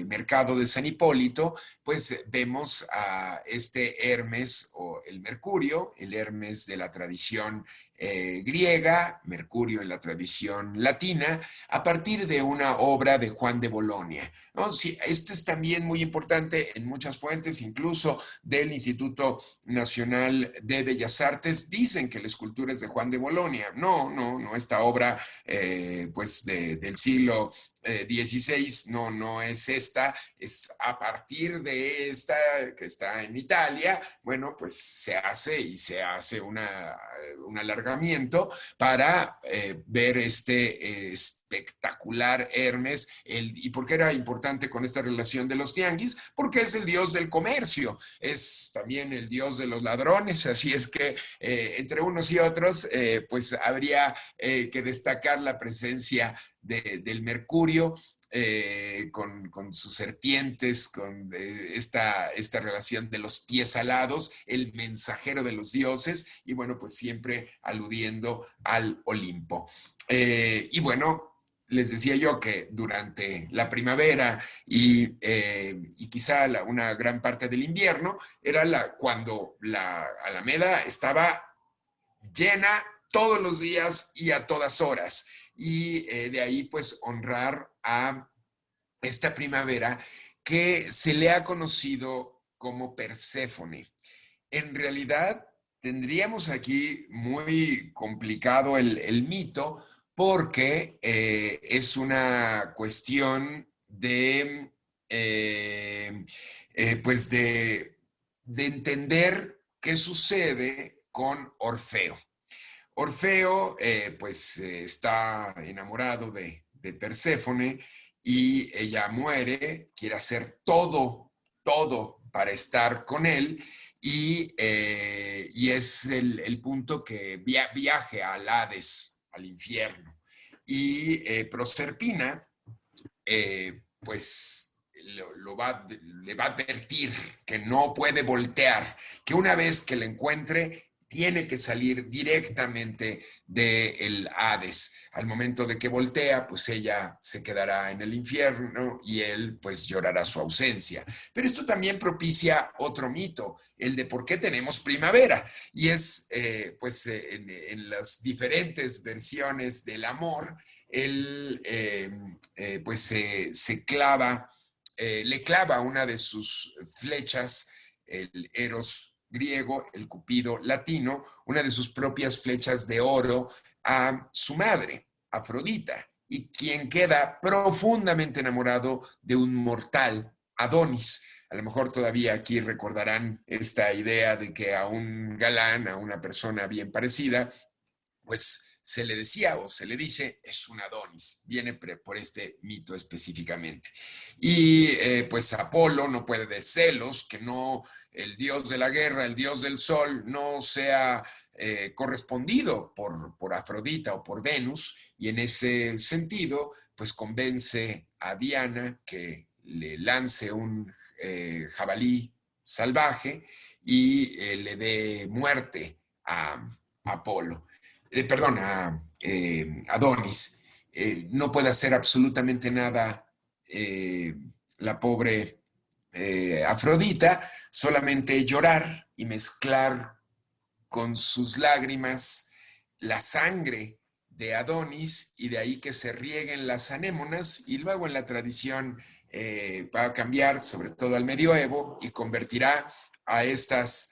[SPEAKER 1] mercado de San Hipólito, pues vemos a este Hermes o el Mercurio, el Hermes de la tradición griega, Mercurio en la tradición latina, a partir de una obra de Juan de Bolonia, ¿no? Sí, esto es también muy importante en muchas fuentes, incluso del Instituto Nacional de Bellas Artes, dicen que la escultura es de Juan de Bolonia. No, esta obra pues del siglo XVI no es esta, es a partir de esta que está en Italia. Bueno, pues se hace un alargamiento para ver este espectacular Hermes. ¿Y por qué era importante con esta relación de los tianguis? Porque es el dios del comercio, es también el dios de los ladrones, así es que entre unos y otros pues habría que destacar la presencia del Mercurio, con sus serpientes, con esta relación de los pies alados, el mensajero de los dioses, y bueno, pues siempre aludiendo al Olimpo. Y bueno, les decía yo que durante la primavera y quizá una gran parte del invierno era cuando la Alameda estaba llena todos los días y a todas horas. Y de ahí pues honrar a esta primavera que se le ha conocido como Perséfone. En realidad, tendríamos aquí muy complicado el mito porque es una cuestión pues de entender qué sucede con Orfeo. Orfeo, está enamorado de Perséfone y ella muere, quiere hacer todo para estar con él y es el punto que viaje al Hades, al infierno. Y Proserpina, le va a advertir que no puede voltear, que una vez que le encuentre, tiene que salir directamente del Hades. Al momento de que voltea, pues ella se quedará en el infierno y él pues llorará su ausencia. Pero esto también propicia otro mito, el de por qué tenemos primavera. Y es en las diferentes versiones del amor, él le clava una de sus flechas, el Eros griego, el Cupido latino, una de sus propias flechas de oro a su madre, Afrodita, y quien queda profundamente enamorado de un mortal, Adonis. A lo mejor todavía aquí recordarán esta idea de que a un galán, a una persona bien parecida, pues se le decía o se le dice es un Adonis, viene por este mito específicamente. Y pues Apolo no puede de celos que no el dios de la guerra, el dios del sol, no sea correspondido por Afrodita o por Venus, y en ese sentido, pues convence a Diana que le lance un jabalí salvaje y le dé muerte a Apolo. Perdón, a Adonis. No puede hacer absolutamente nada la pobre Afrodita, solamente llorar y mezclar con sus lágrimas la sangre de Adonis y de ahí que se rieguen las anémonas y luego en la tradición va a cambiar, sobre todo al medioevo, y convertirá a estas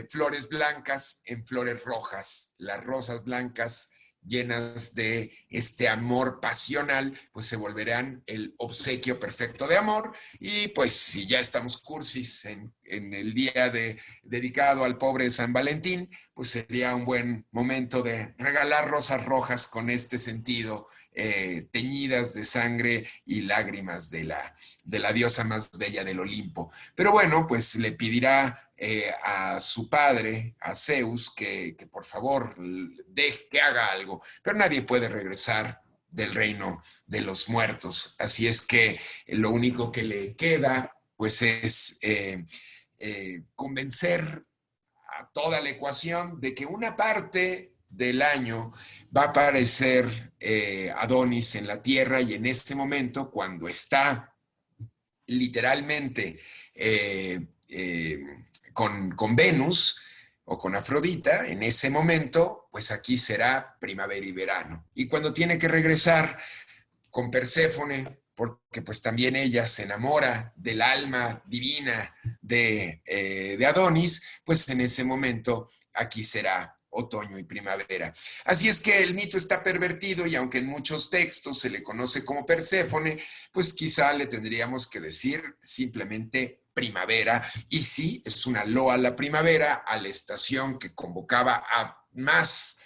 [SPEAKER 1] flores blancas en flores rojas. Las rosas blancas llenas de este amor pasional, pues se volverán el obsequio perfecto de amor. Y pues si ya estamos cursis en el día dedicado al pobre San Valentín, pues sería un buen momento de regalar rosas rojas con este sentido, teñidas de sangre y lágrimas de la diosa más bella del Olimpo. Pero bueno, pues le pedirá a su padre, a Zeus, que por favor que haga algo, pero nadie puede regresar del reino de los muertos. Así es que lo único que le queda, pues es convencer a toda la ecuación de que una parte del año va a aparecer Adonis en la Tierra y en ese momento, cuando está literalmente con Venus o con Afrodita, en ese momento, pues aquí será primavera y verano. Y cuando tiene que regresar con Perséfone, porque pues también ella se enamora del alma divina de Adonis, pues en ese momento aquí será otoño y primavera. Así es que el mito está pervertido y aunque en muchos textos se le conoce como Perséfone, pues quizá le tendríamos que decir simplemente primavera. Y sí, es una loa a la primavera, a la estación que convocaba a más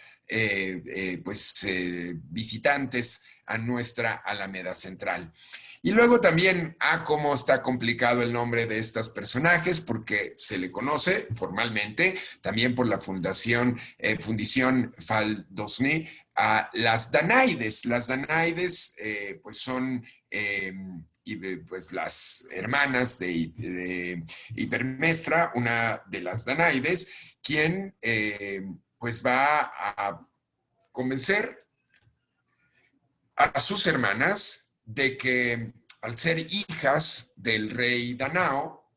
[SPEAKER 1] visitantes a nuestra Alameda Central. Y luego también a cómo está complicado el nombre de estos personajes, porque se le conoce formalmente, también por la Fundición Faldosny, a las Danaides. Las Danaides pues son pues las hermanas de Hipermestra, una de las Danaides, quien pues va a convencer a sus hermanas de que al ser hijas del rey Danao,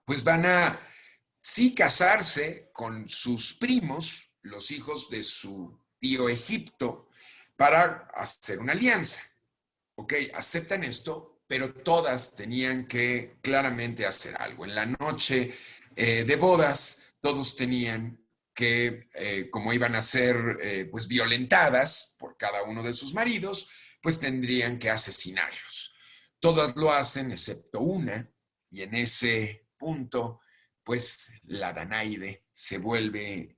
[SPEAKER 1] pues van a sí casarse con sus primos, los hijos de su tío Egipto, para hacer una alianza. Ok, aceptan esto, pero todas tenían que claramente hacer algo. En la noche de bodas, todos tenían que, como iban a ser pues violentadas por cada uno de sus maridos, pues tendrían que asesinarlos. Todas lo hacen excepto una, y en ese punto, pues la Danaide se vuelve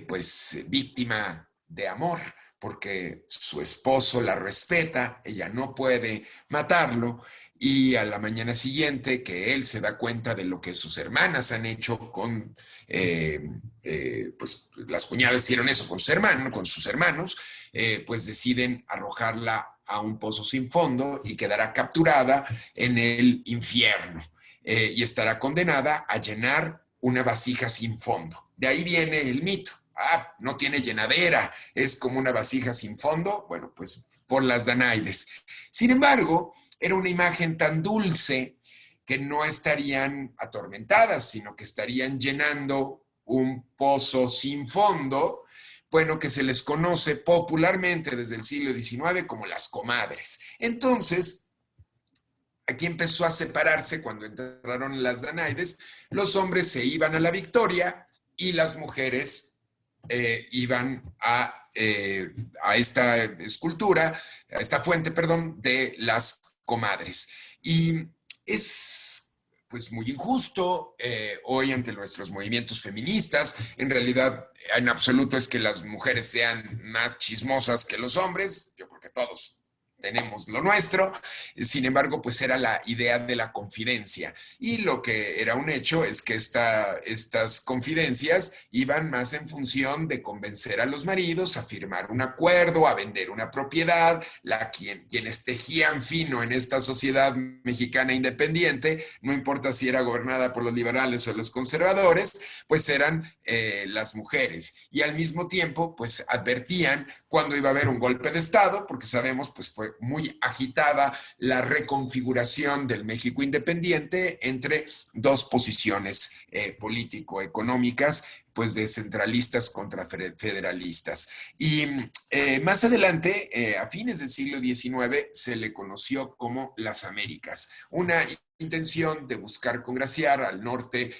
[SPEAKER 1] pues víctima de amor, porque su esposo la respeta, ella no puede matarlo, y a la mañana siguiente que él se da cuenta de lo que sus hermanas han hecho con, pues las cuñadas hicieron eso con sus hermanos, pues deciden arrojarla a un pozo sin fondo y quedará capturada en el infierno, y estará condenada a llenar una vasija sin fondo. De ahí viene el mito. Ah, no tiene llenadera, es como una vasija sin fondo. Bueno, pues por las Danaides. Sin embargo, era una imagen tan dulce que no estarían atormentadas, sino que estarían llenando un pozo sin fondo, bueno, que se les conoce popularmente desde el siglo XIX como las comadres. Entonces, aquí empezó a separarse cuando entraron las Danaides. Los hombres se iban a la victoria y las mujeres iban a esta escultura, a esta fuente, perdón, de las comadres. Y es pues muy injusto hoy ante nuestros movimientos feministas. En realidad, en absoluto es que las mujeres sean más chismosas que los hombres. Yo creo que todos tenemos lo nuestro. Sin embargo, pues era la idea de la confidencia. Y lo que era un hecho es que estas confidencias iban más en función de convencer a los maridos a firmar un acuerdo, a vender una propiedad. Quienes tejían fino en esta sociedad mexicana independiente, no importa si era gobernada por los liberales o los conservadores, pues eran las mujeres. Y al mismo tiempo, pues advertían cuando iba a haber un golpe de Estado, porque sabemos, pues fue muy agitada la reconfiguración del México independiente entre dos posiciones político-económicas, pues de centralistas contra federalistas. Y más adelante, a fines del siglo XIX, se le conoció como las Américas, una intención de buscar congraciar al norte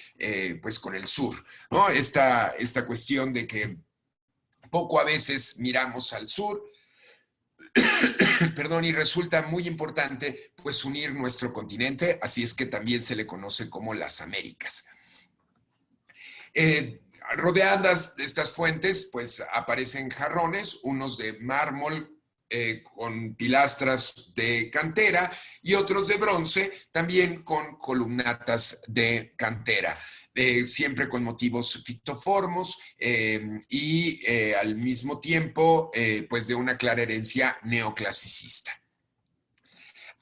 [SPEAKER 1] pues con el sur, ¿no? Esta cuestión de que poco a veces miramos al sur, perdón, y resulta muy importante pues unir nuestro continente, así es que también se le conoce como las Américas. Rodeadas de estas fuentes, pues aparecen jarrones, unos de mármol con pilastras de cantera y otros de bronce, también con columnatas de cantera. Siempre con motivos fictoformos y al mismo tiempo pues de una clara herencia neoclasicista.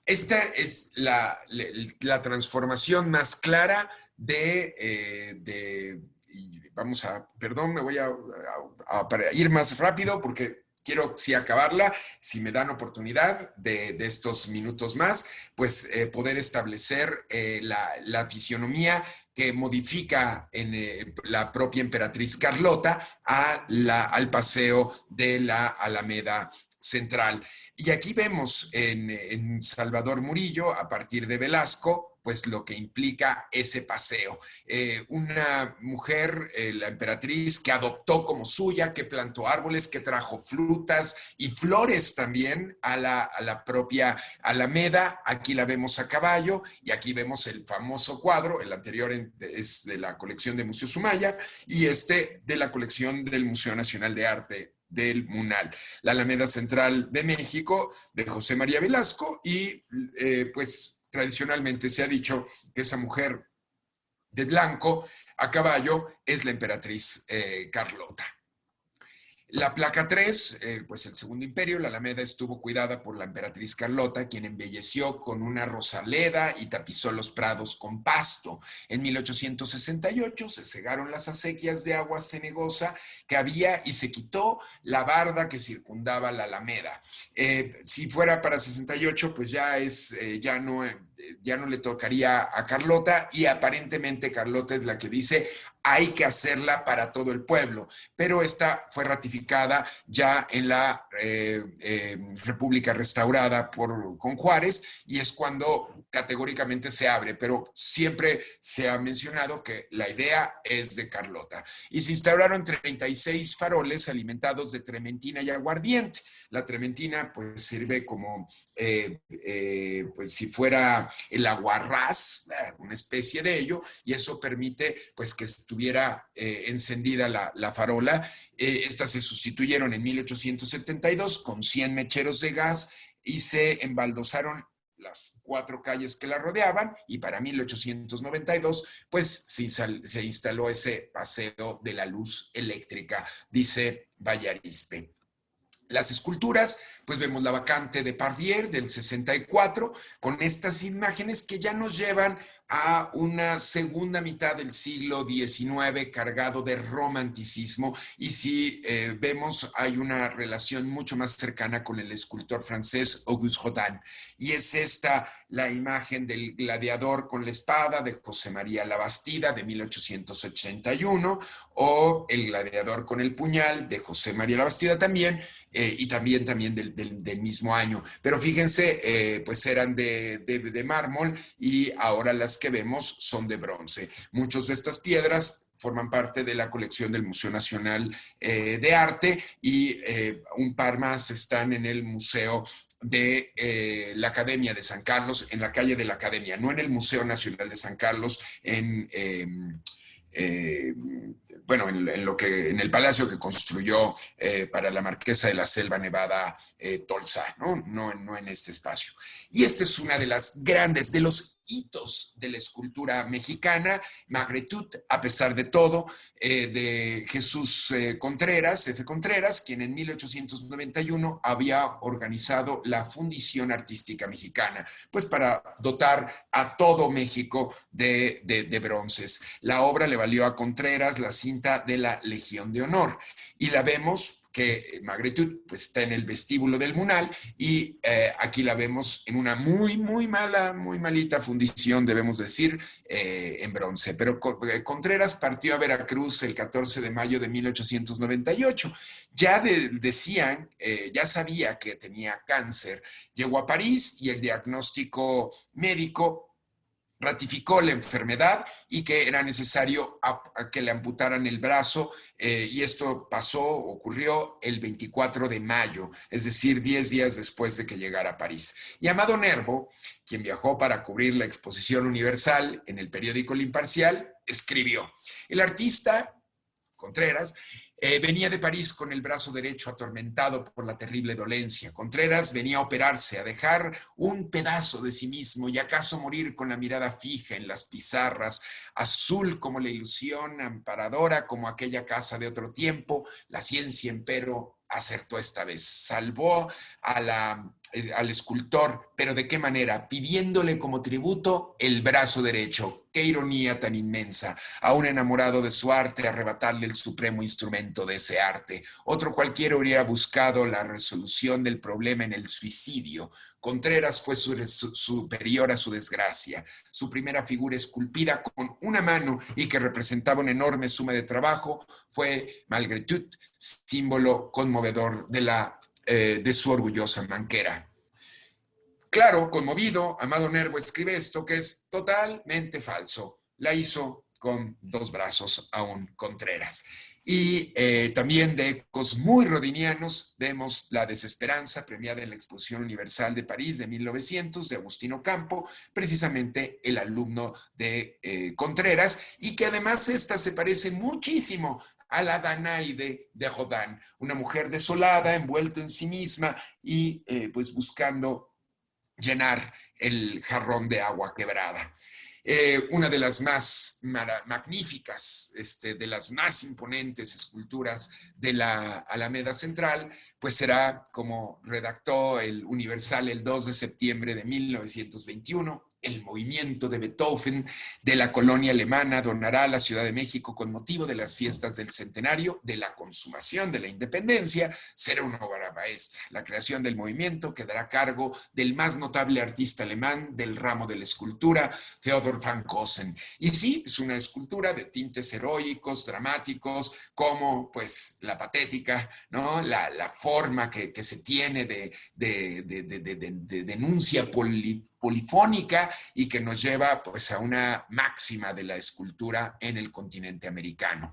[SPEAKER 1] Esta es la transformación más clara vamos a, perdón, me voy a ir más rápido porque quiero sí acabarla, si me dan oportunidad de estos minutos más, pues poder establecer la fisionomía que modifica en la propia emperatriz Carlota al paseo de la Alameda Central. Y aquí vemos en Salvador Murillo, a partir de Velasco, pues lo que implica ese paseo. Una mujer, la emperatriz, que adoptó como suya, que plantó árboles, que trajo frutas y flores también a la propia Alameda. Aquí la vemos a caballo y aquí vemos el famoso cuadro, el anterior es de la colección de Museo Sumaya y este de la colección del Museo Nacional de Arte del MUNAL, la Alameda Central de México, de José María Velasco, y pues tradicionalmente se ha dicho que esa mujer de blanco a caballo es la emperatriz Carlota. La placa 3, pues el Segundo Imperio, la Alameda estuvo cuidada por la emperatriz Carlota, quien embelleció con una rosaleda y tapizó los prados con pasto. En 1868 se cegaron las acequias de agua cenegosa que había y se quitó la barda que circundaba la Alameda. Si fuera para 68, pues ya no le tocaría a Carlota, y aparentemente Carlota es la que dice hay que hacerla para todo el pueblo, pero esta fue ratificada ya en la República restaurada con Juárez, y es cuando categóricamente se abre, pero siempre se ha mencionado que la idea es de Carlota. Y se instauraron 36 faroles alimentados de trementina y aguardiente. La trementina pues sirve como pues si fuera el aguarrás, una especie de ello, y eso permite pues que estuviera encendida la farola. Estas se sustituyeron en 1872 con 100 mecheros de gas y se embaldosaron las 4 calles que la rodeaban, y para 1892 pues se instaló ese paseo de la luz eléctrica, dice Vallarispe. Las esculturas, pues vemos la vacante de Pardier del 64, con estas imágenes que ya nos llevan a una segunda mitad del siglo XIX cargado de romanticismo, y si vemos hay una relación mucho más cercana con el escultor francés Auguste Rodin, y es esta la imagen del gladiador con la espada de José María Labastida de 1881, o el gladiador con el puñal de José María Labastida también, y también del mismo año. Pero fíjense, pues eran de mármol, y ahora las que vemos son de bronce. Muchas de estas piedras forman parte de la colección del Museo Nacional de Arte, y un par más están en el Museo de la Academia de San Carlos, en la calle de la Academia, no en el Museo Nacional de San Carlos, eh, bueno, en el palacio que construyó para la Marquesa de la Selva Nevada Tolsa, ¿no? En este espacio. Y esta es una de las grandes, de los hitos de la escultura mexicana, Magretud, a pesar de todo, de Jesús Contreras, F. Contreras, quien en 1891 había organizado la Fundición Artística Mexicana, pues para dotar a todo México de bronces. La obra le valió a Contreras la cinta de la Legión de Honor, y la vemos que Magretud pues, está en el vestíbulo del Munal, y aquí la vemos en una muy malita fundición, debemos decir, en bronce. Pero Contreras partió a Veracruz el 14 de mayo de 1898. Ya decían, ya sabía que tenía cáncer. Llegó a París y el diagnóstico médico ratificó la enfermedad y que era necesario a que le amputaran el brazo, y esto ocurrió el 24 de mayo, es decir, 10 días después de que llegara a París. Y Amado Nervo, quien viajó para cubrir la Exposición Universal en el periódico El Imparcial, escribió: el artista Contreras venía de París con el brazo derecho atormentado por la terrible dolencia. Contreras venía a operarse, a dejar un pedazo de sí mismo y acaso morir con la mirada fija en las pizarras, azul como la ilusión, amparadora como aquella casa de otro tiempo. La ciencia, empero, acertó esta vez. Salvó al escultor, pero ¿de qué manera? Pidiéndole como tributo el brazo derecho. Qué ironía tan inmensa. A un enamorado de su arte, arrebatarle el supremo instrumento de ese arte. Otro cualquiera hubiera buscado la resolución del problema en el suicidio. Contreras fue superior a su desgracia. Su primera figura esculpida con una mano y que representaba una enorme suma de trabajo fue Malgré-tout, símbolo conmovedor de su orgullosa manquera. Claro, conmovido, Amado Nervo escribe esto, que es totalmente falso. La hizo con 2 brazos aún Contreras. Y también de ecos muy rodinianos vemos La Desesperanza, premiada en la Exposición Universal de París de 1900, de Agustino Campo, precisamente el alumno de Contreras, y que además esta se parece muchísimo a la Danaide de Rodin, una mujer desolada, envuelta en sí misma y pues buscando llenar el jarrón de agua quebrada. Una de las más magníficas, de las más imponentes esculturas de la Alameda Central, pues será como redactó el Universal el 2 de septiembre de 1921, el movimiento de Beethoven de la colonia alemana donará a la Ciudad de México con motivo de las fiestas del centenario de la consumación de la independencia, será una obra maestra. La creación del movimiento quedará a cargo del más notable artista alemán del ramo de la escultura, Theodor van Gosen. Y sí, es una escultura de tintes heroicos, dramáticos, como pues la patética, ¿no? La forma que se tiene de denuncia polifónica y que nos lleva pues a una máxima de la escultura en el continente americano.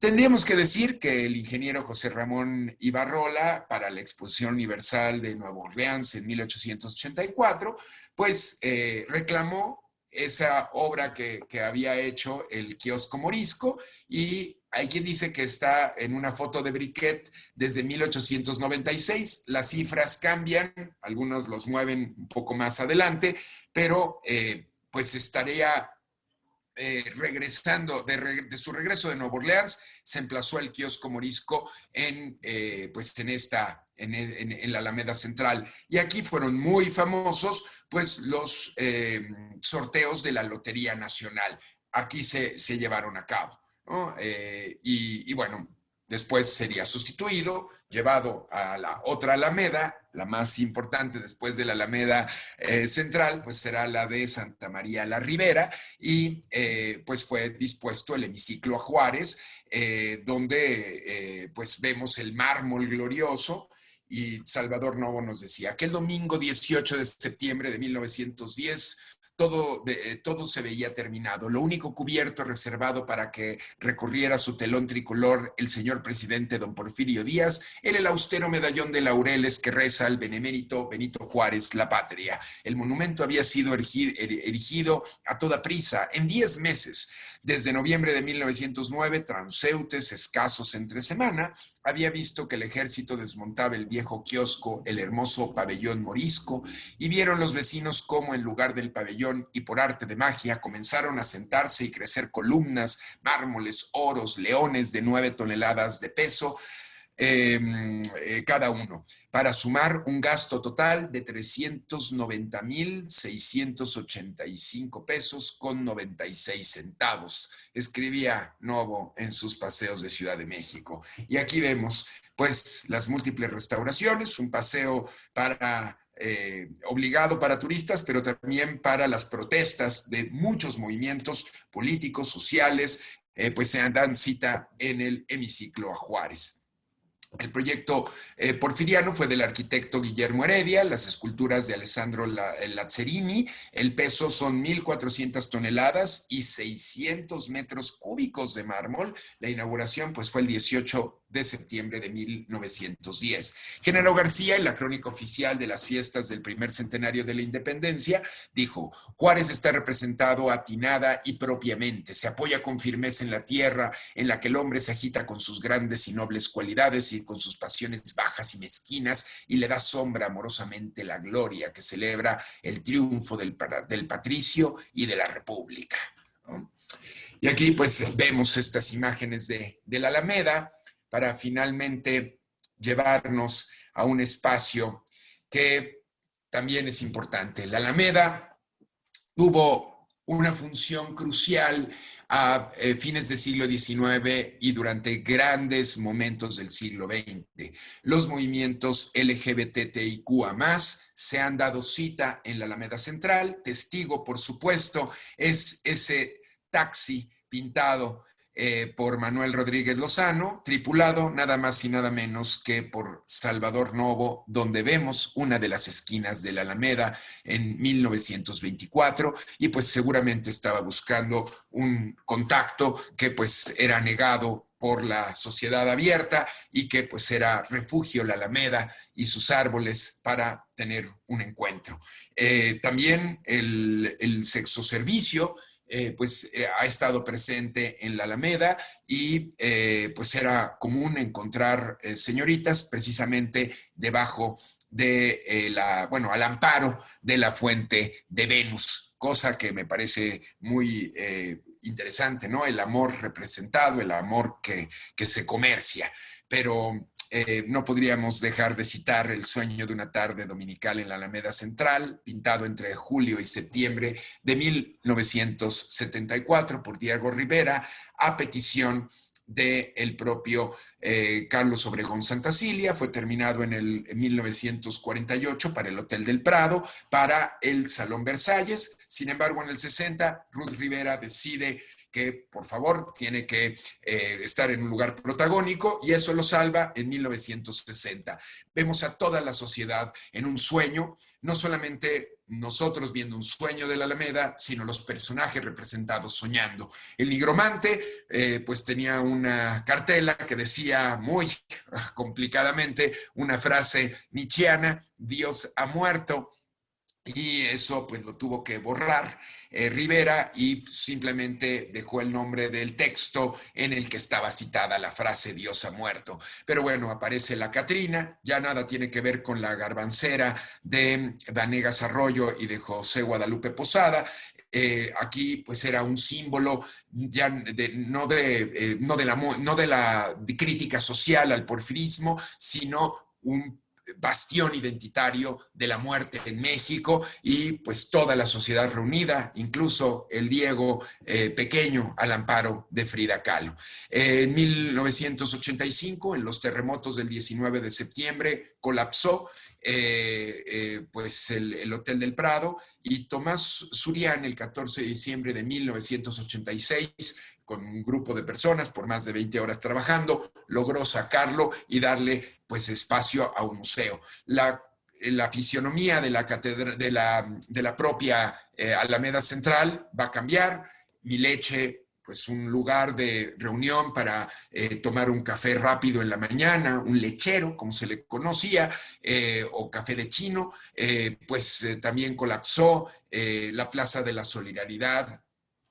[SPEAKER 1] Tendríamos que decir que el ingeniero José Ramón Ibarrola, para la Exposición Universal de Nueva Orleans en 1884, pues reclamó esa obra que había hecho el kiosco morisco, y hay quien dice que está en una foto de Briquet desde 1896. Las cifras cambian, algunos los mueven un poco más adelante, pero pues estaría regresando, de su regreso de Nueva Orleans, se emplazó el kiosco morisco pues en la Alameda Central. Y aquí fueron muy famosos pues los sorteos de la Lotería Nacional. Aquí se llevaron a cabo, ¿no? Y bueno, después sería sustituido, llevado a la otra Alameda, la más importante después de la Alameda Central, pues será la de Santa María la Ribera, y pues fue dispuesto el hemiciclo a Juárez, donde pues vemos el mármol glorioso. Y Salvador Novo nos decía, aquel domingo 18 de septiembre de 1910, todo se veía terminado. Lo único cubierto reservado para que recorriera su telón tricolor el señor presidente don Porfirio Díaz era el austero medallón de laureles que reza al benemérito Benito Juárez, la patria. El monumento había sido erigido a toda prisa en 10 meses. Desde noviembre de 1909, transeúntes escasos entre semana, había visto que el ejército desmontaba el viejo kiosco, el hermoso pabellón morisco, y vieron los vecinos cómo en lugar del pabellón y por arte de magia comenzaron a sentarse y crecer columnas, mármoles, oros, leones de 9 toneladas de peso, cada uno, para sumar un gasto total de 390,685 pesos con 96 centavos, escribía Novo en sus paseos de Ciudad de México. Y aquí vemos pues las múltiples restauraciones, un paseo obligado para turistas, pero también para las protestas de muchos movimientos políticos, sociales, pues se dan cita en el hemiciclo a Juárez. El proyecto porfiriano fue del arquitecto Guillermo Heredia, las esculturas de Alessandro Lazzarini, el peso son 1,400 toneladas y 600 metros cúbicos de mármol. La inauguración pues fue el 18 de septiembre de 1910. Genaro García, en la crónica oficial de las fiestas del primer centenario de la independencia, dijo, Juárez está representado atinada y propiamente, se apoya con firmeza en la tierra en la que el hombre se agita con sus grandes y nobles cualidades y con sus pasiones bajas y mezquinas, y le da sombra amorosamente la gloria que celebra el triunfo del patricio y de la república, ¿no? Y aquí pues vemos estas imágenes de la Alameda para finalmente llevarnos a un espacio que también es importante. La Alameda tuvo una función crucial a fines del siglo XIX y durante grandes momentos del siglo XX. Los movimientos LGBTIQA+, se han dado cita en la Alameda Central. Testigo, por supuesto, es ese taxi pintado por Manuel Rodríguez Lozano, tripulado nada más y nada menos que por Salvador Novo, donde vemos una de las esquinas de la Alameda en 1924, y pues seguramente estaba buscando un contacto que pues era negado por la sociedad abierta y que pues era refugio la Alameda y sus árboles para tener un encuentro. También el sexoservicio ha estado presente en la Alameda, y pues era común encontrar señoritas precisamente debajo de al amparo de la fuente de Venus, cosa que me parece muy interesante, ¿no? El amor representado, el amor que se comercia. Pero no podríamos dejar de citar El sueño de una tarde dominical en la Alameda Central, pintado entre julio y septiembre de 1974 por Diego Rivera, a petición del propio Carlos Obregón Santacilia. Fue terminado en 1948 para el Hotel del Prado, para el Salón Versalles. Sin embargo, en el 60, Ruth Rivera decide que, por favor, tiene que estar en un lugar protagónico, y eso lo salva en 1960. Vemos a toda la sociedad en un sueño, no solamente nosotros viendo un sueño de la Alameda, sino los personajes representados soñando. El nigromante, pues tenía una cartela que decía muy complicadamente una frase nietzscheana: Dios ha muerto. Y eso pues lo tuvo que borrar Rivera, y simplemente dejó el nombre del texto en el que estaba citada la frase Dios ha muerto. Pero bueno, aparece la Catrina, ya nada tiene que ver con la garbancera de Vanegas Arroyo y de José Guadalupe Posada. Aquí pues era un símbolo ya no de la crítica social al porfirismo, sino un bastión identitario de la muerte en México, y pues toda la sociedad reunida, incluso el Diego pequeño, al amparo de Frida Kahlo. En 1985, en los terremotos del 19 de septiembre, colapsó pues el Hotel del Prado, y Tomás Surian, el 14 de diciembre de 1986, con un grupo de personas por más de 20 horas trabajando, logró sacarlo y darle pues espacio a un museo. La fisionomía de la, de la propia Alameda Central va a cambiar. Mi Leche, pues un lugar de reunión para tomar un café rápido en la mañana, un lechero, como se le conocía, o café de chino, pues también colapsó. La Plaza de la Solidaridad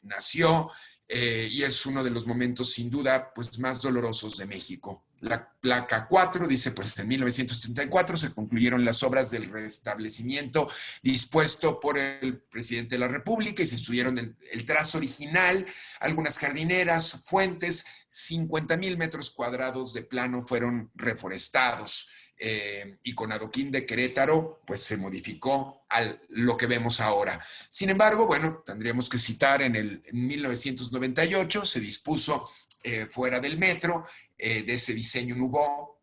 [SPEAKER 1] nació, y es uno de los momentos sin duda pues más dolorosos de México. La placa 4 dice, pues en 1934 se concluyeron las obras del restablecimiento dispuesto por el presidente de la República, y se estudiaron el trazo original, algunas jardineras, fuentes. 50,000 metros cuadrados de plano fueron reforestados. Y con adoquín de Querétaro, pues se modificó a lo que vemos ahora. Sin embargo, bueno, tendríamos que citar en 1998 se dispuso fuera del metro, de ese diseño Nouveau,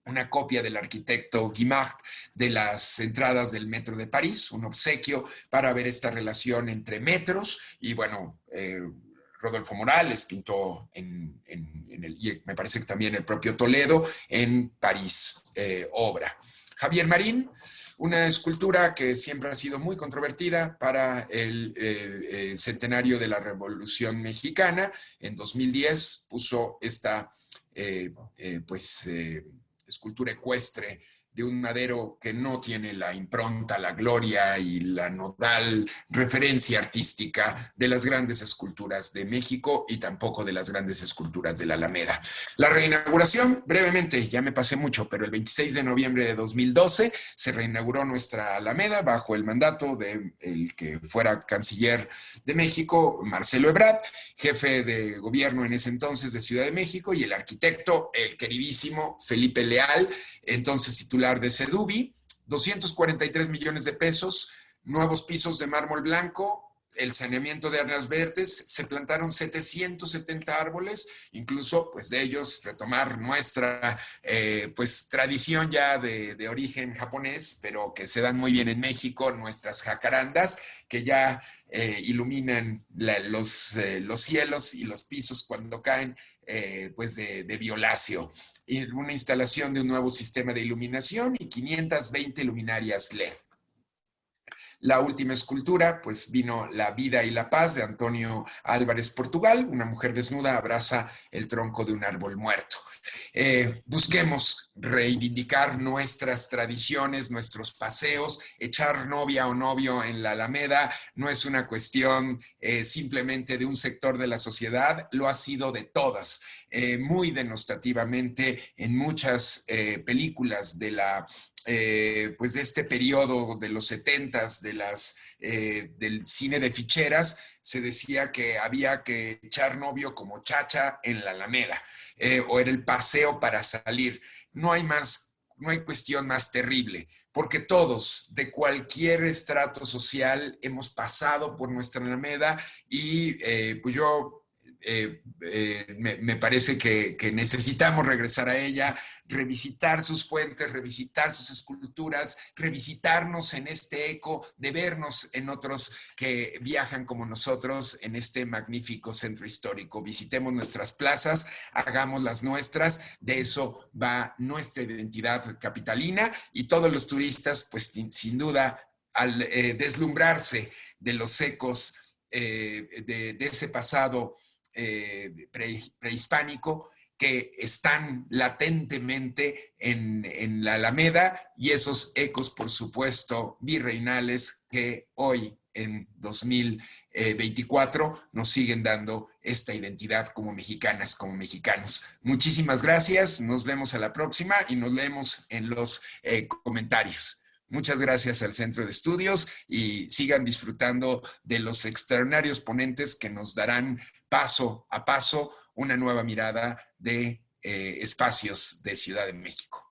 [SPEAKER 1] una copia del arquitecto Guimard de las entradas del metro de París, un obsequio para ver esta relación entre metros. Y bueno, Rodolfo Morales pintó y me parece que también el propio Toledo en París, obra. Javier Marín, una escultura que siempre ha sido muy controvertida para el centenario de la Revolución Mexicana. En 2010 puso esta escultura ecuestre de un Madero que no tiene la impronta, la gloria y la nodal referencia artística de las grandes esculturas de México, y tampoco de las grandes esculturas de la Alameda. La reinauguración, brevemente, ya me pasé mucho, pero el 26 de noviembre de 2012 se reinauguró nuestra Alameda bajo el mandato del que fuera canciller de México, Marcelo Ebrard, jefe de gobierno en ese entonces de Ciudad de México, y el arquitecto, el queridísimo Felipe Leal, entonces titular de Sedubi. 243 millones de pesos, nuevos pisos de mármol blanco, el saneamiento de áreas verdes, se plantaron 770 árboles, incluso pues de ellos retomar nuestra pues tradición ya de origen japonés, pero que se dan muy bien en México, nuestras jacarandas, que ya iluminan los cielos y los pisos cuando caen pues de violáceo. Y una instalación de un nuevo sistema de iluminación y 520 luminarias LED. La última escultura, pues vino La vida y la paz de Antonio Álvarez Portugal. Una mujer desnuda abraza el tronco de un árbol muerto. Busquemos reivindicar nuestras tradiciones, nuestros paseos. Echar novia o novio en la Alameda no es una cuestión simplemente de un sector de la sociedad, lo ha sido de todas. Muy denostativamente en muchas películas de la pues de este periodo de los 70s, del cine de ficheras, se decía que había que echar novio como chacha en la Alameda, o era el paseo para salir. No hay más, no hay cuestión más terrible, porque todos, de cualquier estrato social, hemos pasado por nuestra Alameda y pues yo me parece que necesitamos regresar a ella, revisitar sus fuentes, revisitar sus esculturas, revisitarnos en este eco, de vernos en otros que viajan como nosotros en este magnífico centro histórico. Visitemos nuestras plazas, hagamos las nuestras, de eso va nuestra identidad capitalina y todos los turistas, pues sin duda, al deslumbrarse de los ecos de ese pasado prehispánico, que están latentemente en la Alameda y esos ecos, por supuesto, virreinales que hoy en 2024 nos siguen dando esta identidad como mexicanas, como mexicanos. Muchísimas gracias, nos vemos a la próxima y nos leemos en los comentarios. Muchas gracias al Centro de Estudios y sigan disfrutando de los extraordinarios ponentes que nos darán paso a paso una nueva mirada de espacios de Ciudad de México.